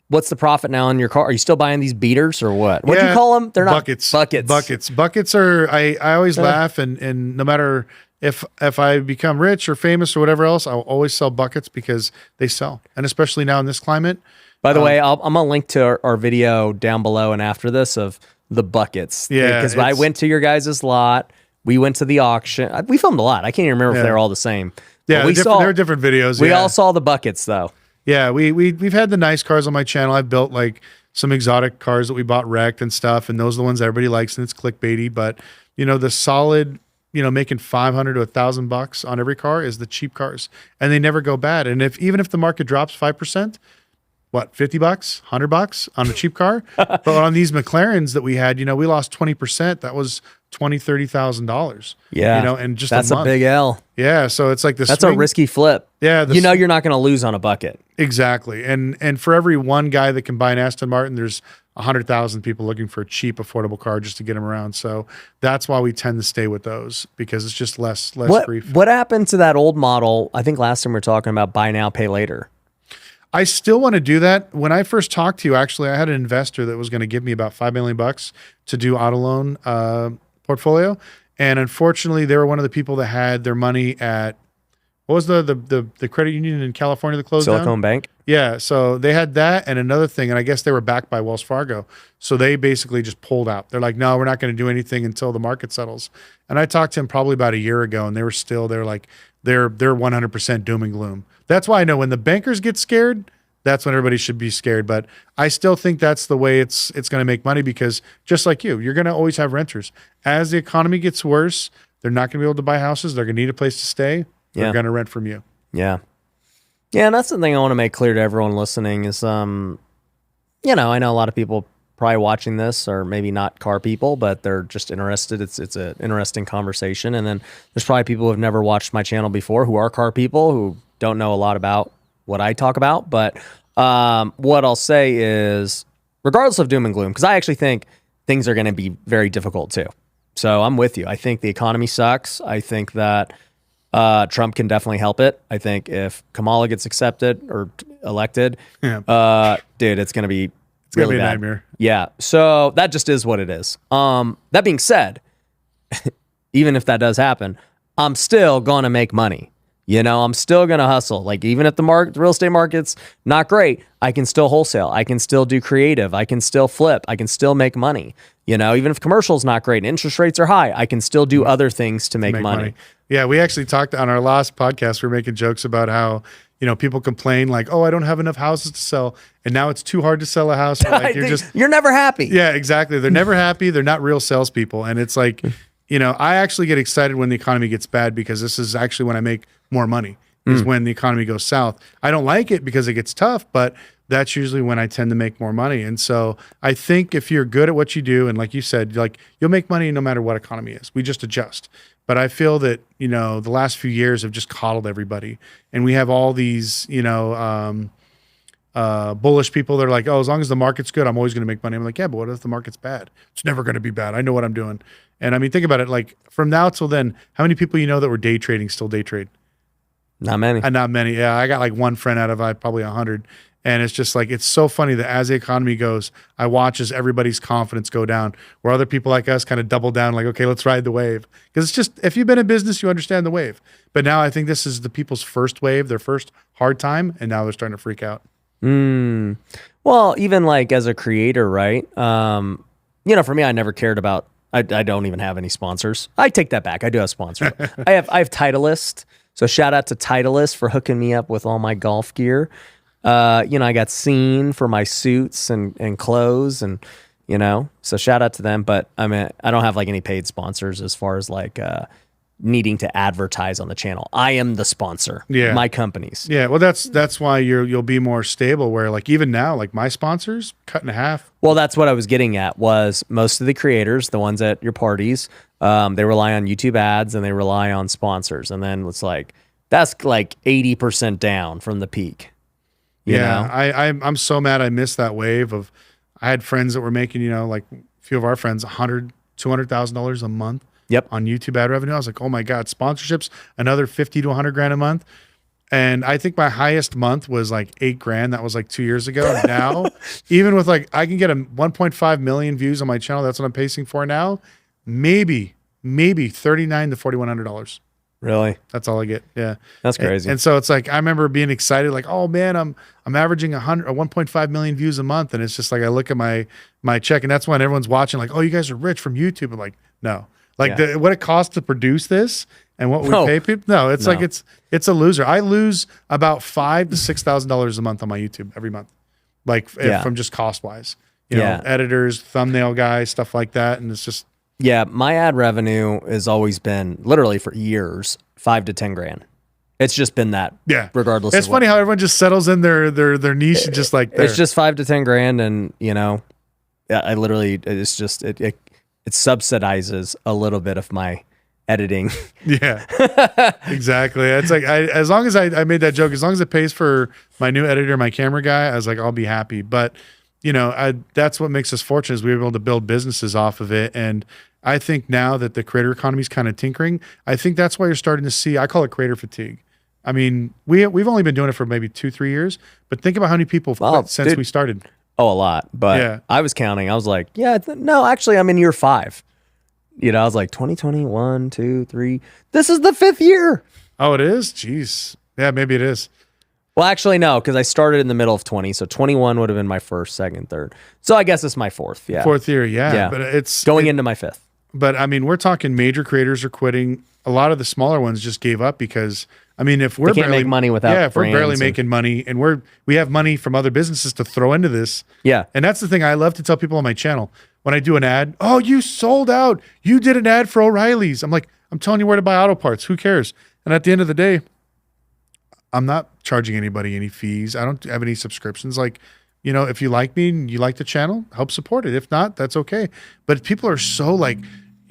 what's the profit now on your car? Are you still buying these beaters or what? What do you call them? They're not buckets. Buckets. Buckets are. I always laugh, and no matter if I become rich or famous or whatever else, I'll always sell buckets because they sell, and especially now in this climate. By the way, I'm gonna link to our video down below and after this of the buckets. Yeah, because I went to your guys' lot. We went to the auction. We filmed a lot. I can't even remember if they're all the same. Yeah, But they're different videos. We all saw the buckets though. Yeah, we've had the nice cars on my channel. I've built like some exotic cars that we bought wrecked and stuff, and those are the ones that everybody likes, and it's clickbaity. But the solid, making $500 to $1,000 on every car is the cheap cars, and they never go bad. And even if the market drops 5%. What, $50, $100 on a cheap car? But on these McLarens that we had, we lost 20%. That was $20,000-$30,000. Yeah, and just that's a month. big L. Yeah, so it's like That's a risky flip. Yeah, you're not going to lose on a bucket. Exactly. And for every one guy that can buy an Aston Martin, there's 100,000 people looking for a cheap, affordable car just to get them around. So that's why we tend to stay with those because it's just less grief. What happened to that old model? I think last time we were talking about buy now, pay later. I still want to do that. When I first talked to you, actually, I had an investor that was going to give me about $5 million to do auto loan portfolio. And unfortunately, they were one of the people that had their money at, what was the credit union in California that closed down? Silicon Bank. Yeah. So they had that and another thing. And I guess they were backed by Wells Fargo. So they basically just pulled out. They're like, no, we're not going to do anything until the market settles. And I talked to him probably about a year ago and they're 100% doom and gloom. That's why I know when the bankers get scared, that's when everybody should be scared. But I still think that's the way it's going to make money because just like you're going to always have renters. As the economy gets worse, they're not going to be able to buy houses. They're going to need a place to stay. They're going to rent from you. Yeah. Yeah, and that's the thing I want to make clear to everyone listening is, I know a lot of people probably watching this are maybe not car people, but they're just interested. It's an interesting conversation. And then there's probably people who have never watched my channel before who are car people who don't know a lot about what I talk about. But what I'll say is, regardless of doom and gloom, because I actually think things are going to be very difficult too. So I'm with you. I think the economy sucks. I think that Trump can definitely help it. I think if Kamala gets accepted or elected, dude, it's going to be really bad. A nightmare. Yeah. So that just is what it is. That being said, even if that does happen, I'm still going to make money. I'm still going to hustle. Like even if the real estate market's not great, I can still wholesale. I can still do creative. I can still flip. I can still make money. Even if commercial's not great and interest rates are high, I can still do other things to make money. Yeah, we actually talked on our last podcast. We were making jokes about how, people complain like, oh, I don't have enough houses to sell. And now it's too hard to sell a house. Like, you're never happy. Yeah, exactly. They're never happy. They're not real salespeople. And it's like, I actually get excited when the economy gets bad because this is actually when I make more money is when the economy goes south. I don't like it because it gets tough, but that's usually when I tend to make more money. And so I think if you're good at what you do, and like you said, like you'll make money no matter what economy is. We just adjust. But I feel that, the last few years have just coddled everybody. And we have all these, bullish people that are like, oh, as long as the market's good, I'm always going to make money. I'm like, yeah, but what if the market's bad? It's never going to be bad. I know what I'm doing. And I mean, think about it. Like from now till then, how many people that were day trading still day trade? Not many. Not many. Yeah, I got like one friend out of probably 100. And it's just like, it's so funny that as the economy goes, I watch as everybody's confidence go down, where other people like us kind of double down, like, okay, let's ride the wave. Because it's just, if you've been in business, you understand the wave. But now I think this is the people's first wave, their first hard time, and now they're starting to freak out. Well, even like as a creator, right? For me, I never cared about, I don't even have any sponsors. I take that back. I do have sponsors. I have Titleist. So shout out to Titleist for hooking me up with all my golf gear. I got Scene for my suits and clothes and, so shout out to them. But I mean, I don't have like any paid sponsors as far as like, needing to advertise on the channel. I am the sponsor. Yeah. My companies. Yeah. Well, that's why you'll be more stable where like even now, like my sponsors cut in half. Well, that's what I was getting at was most of the creators, the ones at your parties, They rely on YouTube ads and they rely on sponsors. And then it's like, that's like 80% down from the peak. You know? I'm so mad I missed that wave of, I had friends that were making, you know, like a few of our friends, $200,000 a month on YouTube ad revenue. I was like, oh my God, sponsorships, another 50 to 100 grand a month. And I think my highest month was like $8,000. That was like 2 years ago. And now, even with like, I can get a 1.5 million views on my channel. That's what I'm pacing for now. Maybe $3,900 to $4,100. Really? That's all I get. Yeah. That's crazy. And so it's like, I remember being excited, like, oh man, I'm averaging 1.5 million views a month. And it's just like, I look at my check, and that's when everyone's watching, like, oh, you guys are rich from YouTube. I'm like, no, like what it costs to produce this and what we pay people. No, it's like, it's a loser. I lose about $5,000 to $6,000 a month on my YouTube every month. Like from just cost wise, you know, editors, thumbnail guys, stuff like that. And it's just, my ad revenue has always been, literally for years, 5 to 10 grand. It's just been that. Yeah. Regardless. It's funny how everyone just settles in their niche and just like it's just 5 to 10 grand, and you know, I literally, it's just it subsidizes a little bit of my editing. Yeah. Exactly. It's like as long as I made that joke, as long as it pays for my new editor, my camera guy, I was like, I'll be happy. But you know, that's what makes us fortunate, is we were able to build businesses off of it. And I think now that the creator economy is kind of tinkering, I think that's why you're starting to see, I call it creator fatigue. I mean, we've only been doing it for maybe 2-3 years, but think about how many people quit since we started. Oh, a lot. But I was counting. I was like, no, actually, I'm in year 5. You know, I was like 2020, 1, 2, 3. This is the 5th year. Oh, it is? Jeez. Yeah, maybe it is. Well, actually, no, because I started in the middle of 20, so 21 would have been my first, second, third. So I guess it's my 4th. Yeah, 4th year. Yeah, but it's going into my 5th. But I mean, we're talking major creators are quitting. A lot of the smaller ones just gave up because, I mean, if we're can't make money without, if we're barely making money, and we have money from other businesses to throw into this. Yeah, and that's the thing I love to tell people on my channel when I do an ad. Oh, you sold out. You did an ad for O'Reilly's. I'm like, I'm telling you where to buy auto parts. Who cares? And at the end of the day, I'm not charging anybody any fees. I don't have any subscriptions. Like, you know, if you like me and you like the channel, help support it. If not, that's okay. But people are so like,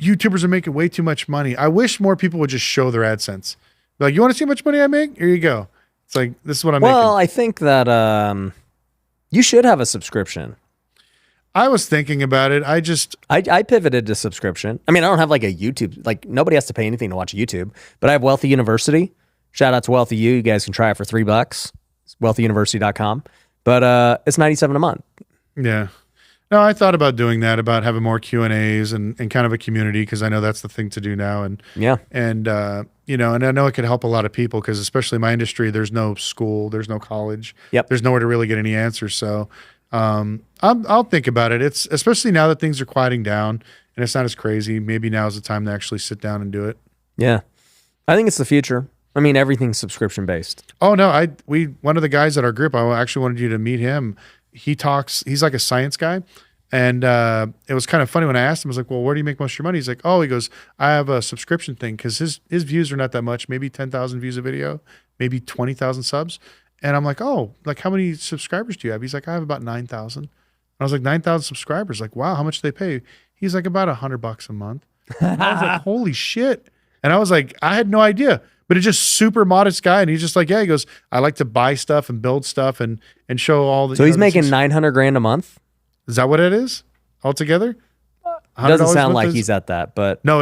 YouTubers are making way too much money. I wish more people would just show their AdSense. Like, you want to see how much money I make? Here you go. It's like, this is what I'm making. Well, I think that you should have a subscription. I was thinking about it. I pivoted to subscription. I mean, I don't have like a YouTube, like nobody has to pay anything to watch YouTube, but I have Wealthy University. Shout out to Wealthy U. You guys can try it for $3. It's wealthyuniversity.com. But it's $97 a month. Yeah. No, I thought about doing that, about having more Q&As and kind of a community, because I know that's the thing to do now. And you know, and I know it could help a lot of people, because especially my industry, there's no school, there's no college. Yep. There's nowhere to really get any answers. So I'll think about it. It's especially now that things are quieting down and it's not as crazy. Maybe now is the time to actually sit down and do it. Yeah. I think it's the future. I mean, everything's subscription based. Oh no, one of the guys at our group, I actually wanted you to meet him. He's like a science guy. And it was kind of funny when I asked him, I was like, well, where do you make most of your money? He's like, oh, he goes, I have a subscription thing, because his views are not that much, maybe 10,000 views a video, maybe 20,000 subs. And I'm like, oh, like how many subscribers do you have? He's like, I have about 9,000. I was like, 9,000 subscribers. Like, wow, how much do they pay? He's like, about $100 a month. I was like, holy shit. And I was like, I had no idea. But it's just super modest guy. And he's just like, yeah, he goes, I like to buy stuff and build stuff and show all the. So he's making 900 grand a month? Is that what it is altogether? It doesn't sound like he's at that, but. No,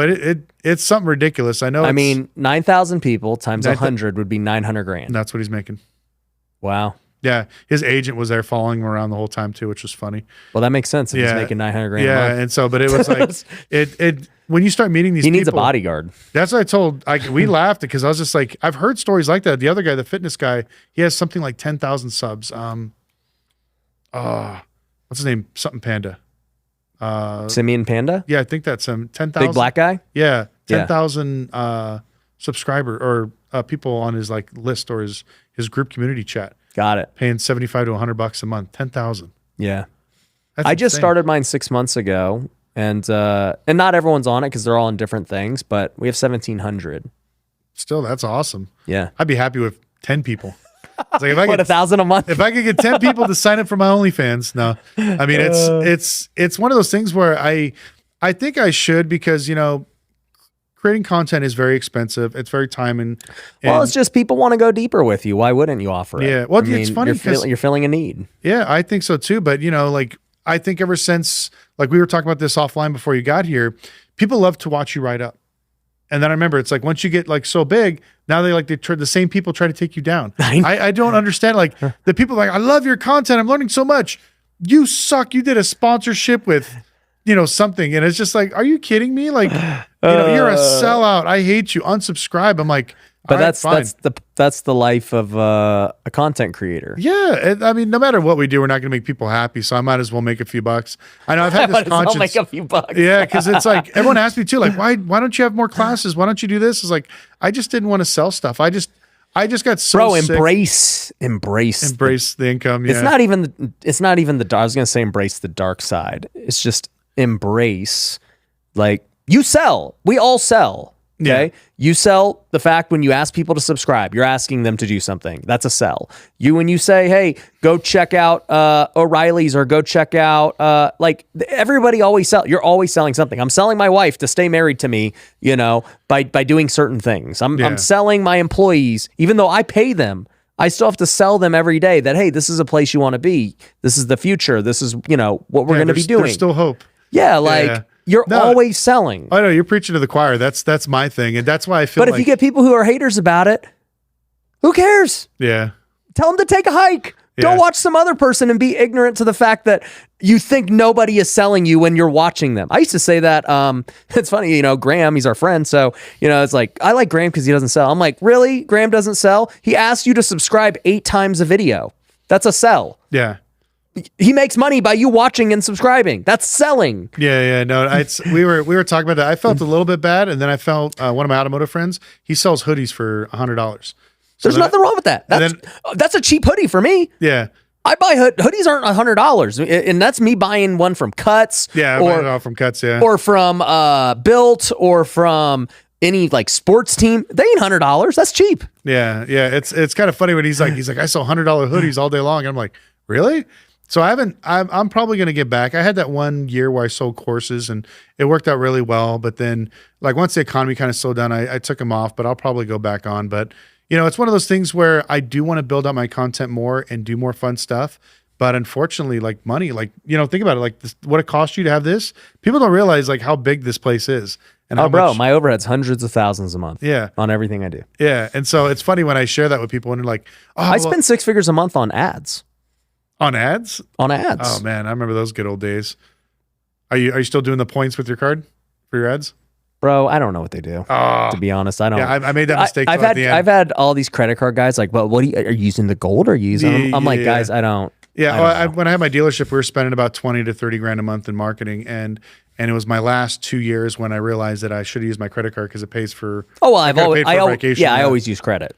it's something ridiculous. I know. I mean, 9,000 people times 100 would be 900 grand. That's what he's making. Wow. Yeah. His agent was there following him around the whole time too, which was funny. Well, that makes sense if he's making 900 grand a month. And so, but it was like, when you start meeting these people. He needs a bodyguard. That's what I told, we laughed because I was just like, I've heard stories like that. The other guy, the fitness guy, he has something like 10,000 subs. What's his name? Something Panda. Simeon Panda? Yeah, I think that's him. 10,000. Big black guy? Yeah. 10,000 subscriber or people on his like list or his group community chat. Got it. Paying $75 to $100 a month. 10,000. Yeah. I just started mine 6 months ago, and not everyone's on it because they're all in different things, but we have 1,700. Still, that's awesome. Yeah. I'd be happy with 10 people. It's like if I get 1,000 a month. If I could get 10 people to sign up for my OnlyFans, no. I mean, it's one of those things where I think I should, because, you know, creating content is very expensive. It's very time and Well, it's just people want to go deeper with you. Why wouldn't you offer it? Yeah. Well, it's funny because you're filling a need. Yeah, I think so too. But like I think ever since, like we were talking about this offline before you got here, people love to watch you write up. And then I remember it's like once you get like so big, now the same people try to take you down. I don't understand. Like the people are like, I love your content. I'm learning so much. You suck. You did a sponsorship with, something. And it's just like, are you kidding me? Like, you're a sellout. I hate you. Unsubscribe. I'm like, but that's the life of a content creator. Yeah, I mean, no matter what we do, we're not going to make people happy. So I might as well make a few bucks. I know I've had this conscience. Make a few bucks. Yeah, because it's like everyone asks me too, like, why don't you have more classes? Why don't you do this? It's like I just didn't want to sell stuff. I just got so sick. embrace the income. Yeah. It's not even the. I was going to say embrace the dark side. It's just embrace, like you sell. We all sell. Okay. Yeah. You sell the fact when you ask people to subscribe, you're asking them to do something. That's a sell. When you say, hey, go check out O'Reilly's or go check out, like everybody always sell. You're always selling something. I'm selling my wife to stay married to me, by doing certain things. I'm selling my employees, even though I pay them. I still have to sell them every day that, hey, this is a place you want to be. This is the future. This is, what we're going to be doing. There's still hope. Yeah. Like, you're always selling. I know you're preaching to the choir. That's my thing, and that's why I feel. But if you get people who are haters about it, who cares? Yeah. Tell them to take a hike. Yeah. Go watch some other person and be ignorant to the fact that you think nobody is selling you when you're watching them. I used to say that. It's funny, Graham, he's our friend. So, it's like, I like Graham because he doesn't sell. I'm like, really? Graham doesn't sell? He asked you to subscribe 8 times a video. That's a sell. Yeah. He makes money by you watching and subscribing. That's selling. Yeah. No, we were talking about that. I felt a little bit bad, and then I felt one of my automotive friends. He sells hoodies for $100. So there's nothing wrong with that. That's a cheap hoodie for me. Yeah. I buy hoodies aren't $100, and that's me buying one from Cuts. Yeah, or from Cuts. Yeah, or from Built, or from any like sports team. They ain't $100. That's cheap. Yeah. It's kind of funny when he's like I sell $100 hoodies all day long. I'm like, really? So I'm probably going to get back. I had that 1 year where I sold courses and it worked out really well. But then like once the economy kind of slowed down, I took them off, but I'll probably go back on. But it's one of those things where I do want to build out my content more and do more fun stuff. But unfortunately, like money, like, think about it, like what it cost you to have this. People don't realize like how big this place is. And my overhead's hundreds of thousands a month. Yeah. On everything I do. Yeah. And so it's funny when I share that with people and they're like, I spend 6 figures a month on ads. On ads? On ads. Oh man, I remember those good old days. Are you still doing the points with your card for your ads? Bro, I don't know what they do. To be honest, I don't. Yeah, I made that mistake. I've had all these credit card guys like, well, what are you using the gold or are you using? I'm like, guys, I don't. Yeah, when I had my dealership, we were spending about 20 to 30 grand a month in marketing, and it was my last 2 years when I realized that I should have used my credit card because it pays for. Oh well, I always use credit.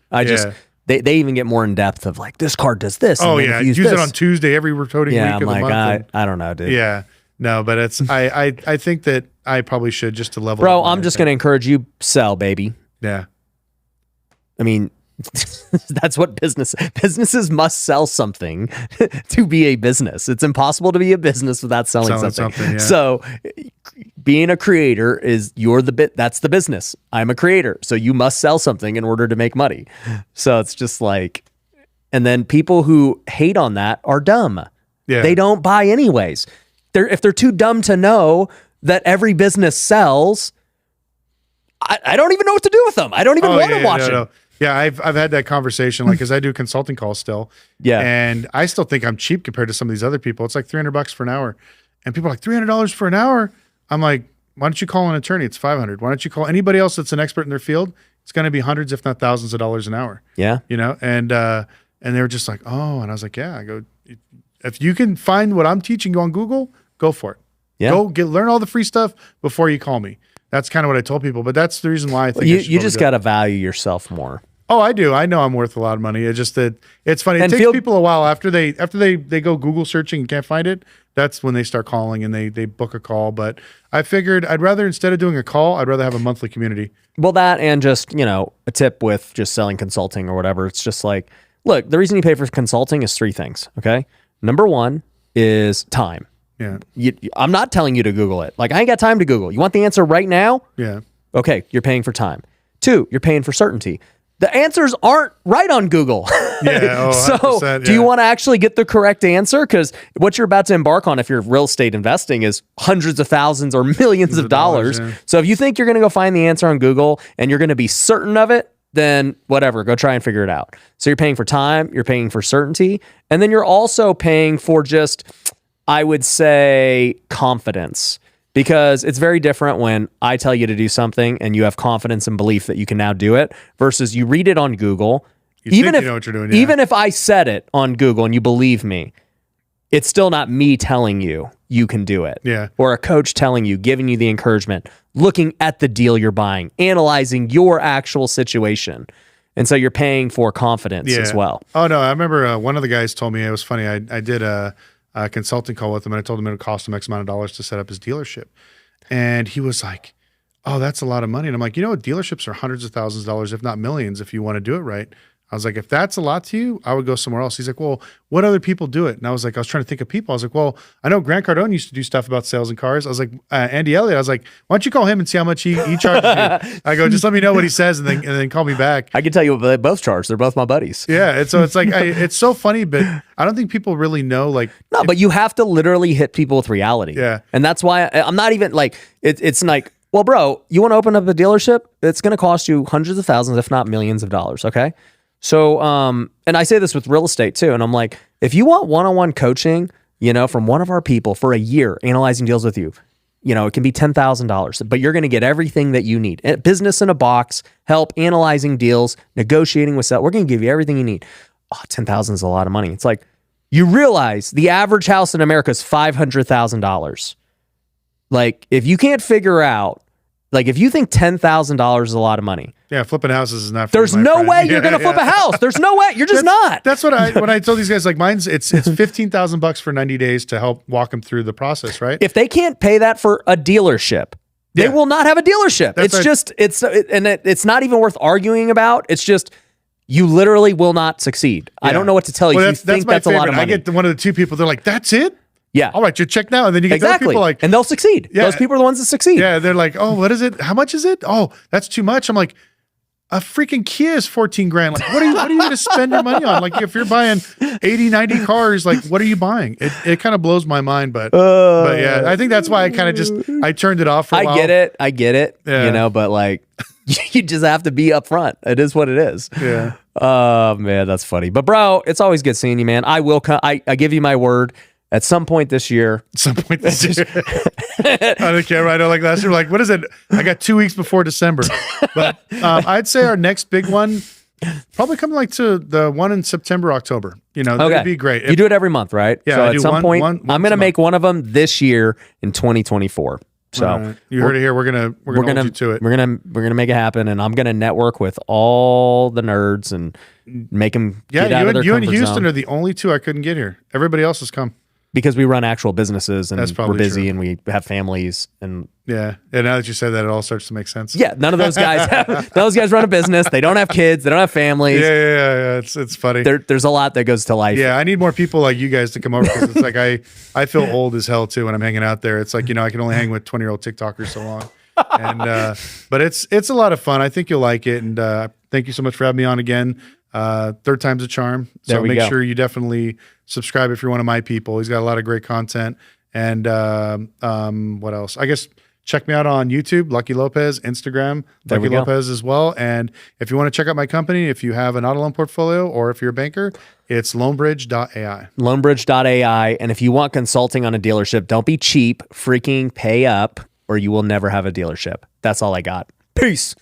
They even get more in depth of like this card does this. Oh yeah, use it on Tuesday every rotating week of the month. I don't know, dude. Yeah, no, but it's I think that I probably should just to level. Bro, I'm just gonna encourage you, sell, baby. Yeah, I mean, that's what businesses must sell something to be a business. It's impossible to be a business without selling something. Yeah. So being a creator that's the business. I'm a creator. So you must sell something in order to make money. So it's just like, and then people who hate on that are dumb. Yeah. They don't buy anyways. If they're too dumb to know that every business sells, I don't even know what to do with them. I don't even want to watch it. No. Yeah, I've had that conversation, like, because I do consulting calls still. Yeah. And I still think I'm cheap compared to some of these other people. It's like $300 for an hour. And people are like, $300 for an hour? I'm like, why don't you call an attorney? It's $500. Why don't you call anybody else that's an expert in their field? It's going to be hundreds, if not thousands of dollars an hour. Yeah. And they were just like, oh, and I was like, yeah. I go, if you can find what I'm teaching you on Google, go for it. Yeah. Go learn all the free stuff before you call me. That's kind of what I told people, but that's the reason why I think you just got to value yourself more. Oh, I do. I know I'm worth a lot of money. It's just that it's funny. It takes people a while after they go Google searching and can't find it. That's when they start calling and they book a call. But I figured I'd rather, instead of doing a call, I'd rather have a monthly community. Well, that and just, a tip with just selling consulting or whatever. It's just like, look, the reason you pay for consulting is 3 things. Okay. Number 1 is time. Yeah. I'm not telling you to Google it. Like, I ain't got time to Google. You want the answer right now? Yeah. Okay, you're paying for time. 2, you're paying for certainty. The answers aren't right on Google. Yeah, so do you want to actually get the correct answer? Because what you're about to embark on if you're real estate investing is hundreds of thousands or millions of dollars. Yeah. So if you think you're going to go find the answer on Google and you're going to be certain of it, then whatever, go try and figure it out. So you're paying for time, you're paying for certainty, and then you're also paying for just, I would say, confidence. Because it's very different when I tell you to do something and you have confidence and belief that you can now do it versus you read it on Google. Even if you know what you're doing, yeah. Even if I said it on Google and you believe me, it's still not me telling you you can do it. Yeah. Or a coach telling you, giving you the encouragement, looking at the deal you're buying, analyzing your actual situation. And so you're paying for confidence as well. Oh, no. I remember one of the guys told me, it was funny. I did a consulting call with him, and I told him it would cost him X amount of dollars to set up his dealership. And he was like, oh, that's a lot of money. And I'm like, you know what? Dealerships are hundreds of thousands of dollars, if not millions, if you want to do it right. I was like, if that's a lot to you, I would go somewhere else. He's like, well, what other people do it? And I was like, I was trying to think of people. I was like, well, I know Grant Cardone used to do stuff about sales and cars. I was like, Andy Elliott. I was like, why don't you call him and see how much he charges you? I go, just let me know what he says and then call me back. I can tell you what they both charge. They're both my buddies. Yeah. And so it's like, it's so funny, but I don't think people really know. Like, no, but you have to literally hit people with reality. Yeah. And that's why I'm not even like, it's like, well, bro, you want to open up a dealership? It's going to cost you hundreds of thousands, if not millions of dollars. Okay. So, and I say this with real estate too. And I'm like, if you want one-on-one coaching, from one of our people for a year, analyzing deals with you, it can be $10,000, but you're going to get everything that you need. Business in a box, help analyzing deals, negotiating with sell. We're going to give you everything you need. Oh, 10,000 is a lot of money. It's like, you realize the average house in America is $500,000. Like, if you can't figure out, like, if you think $10,000 is a lot of money. Yeah, flipping houses is not. There's no way you're going to flip a house. There's no way. You're just not. That's what when I told these guys, like, mine's it's $15,000 for 90 days to help walk them through the process, right? If they can't pay that for a dealership, they will not have a dealership. It's not even worth arguing about. It's just, you literally will not succeed. Yeah. I don't know what to tell you. Well, you think that's a lot of money. I get one of the two people. They're like, "That's it." Yeah. All right, you check now, and then you get those people like, and they'll succeed. Yeah. Those people are the ones that succeed. Yeah, they're like, "Oh, what is it? How much is it? Oh, that's too much." I'm like, a freaking Kia is $14,000. Like, what are you going to spend your money on? Like, if you're buying 80, 90 cars, like, what are you buying? It kind of blows my mind, but yeah, I think that's why I kind of I turned it off for a while. I get it. Yeah. But like, you just have to be upfront. It is what it is. Yeah. Oh man, that's funny. But bro, it's always good seeing you, man. I will come. I give you my word. At some point this year. On the camera, I know, like last year, like, what is it? I got 2 weeks before December. But I'd say our next big one, probably coming like to the one in September, October. That'd be great. You do it every month, right? Yeah. So at some point, I'm going to make one of them this year in 2024. So you heard it here. We're gonna hold you to it. We're gonna make it happen, and I'm gonna network with all the nerds and make them get out of their you and comfort Houston zone. are the only two I couldn't get here. Everybody else has come. Because we run actual businesses and we're busy true. And we have families and yeah. And now that you said that, it all starts to make sense. Yeah, none of those guys run a business. They don't have kids. They don't have families. Yeah. It's funny. There's a lot that goes to life. Yeah, I need more people like you guys to come over because it's like I feel old as hell too when I'm hanging out there. It's like I can only hang with 20-year-old TikTokers so long. And but it's a lot of fun. I think you'll like it. And thank you so much for having me on again. Third time's a charm. So make sure you definitely subscribe if you're one of my people. He's got a lot of great content. And what else? I guess check me out on YouTube, Lucky Lopez, Instagram, Lucky Lopez as well. And if you want to check out my company, if you have an auto loan portfolio or if you're a banker, it's loanbridge.ai. Loanbridge.ai. And if you want consulting on a dealership, don't be cheap. Freaking pay up or you will never have a dealership. That's all I got. Peace.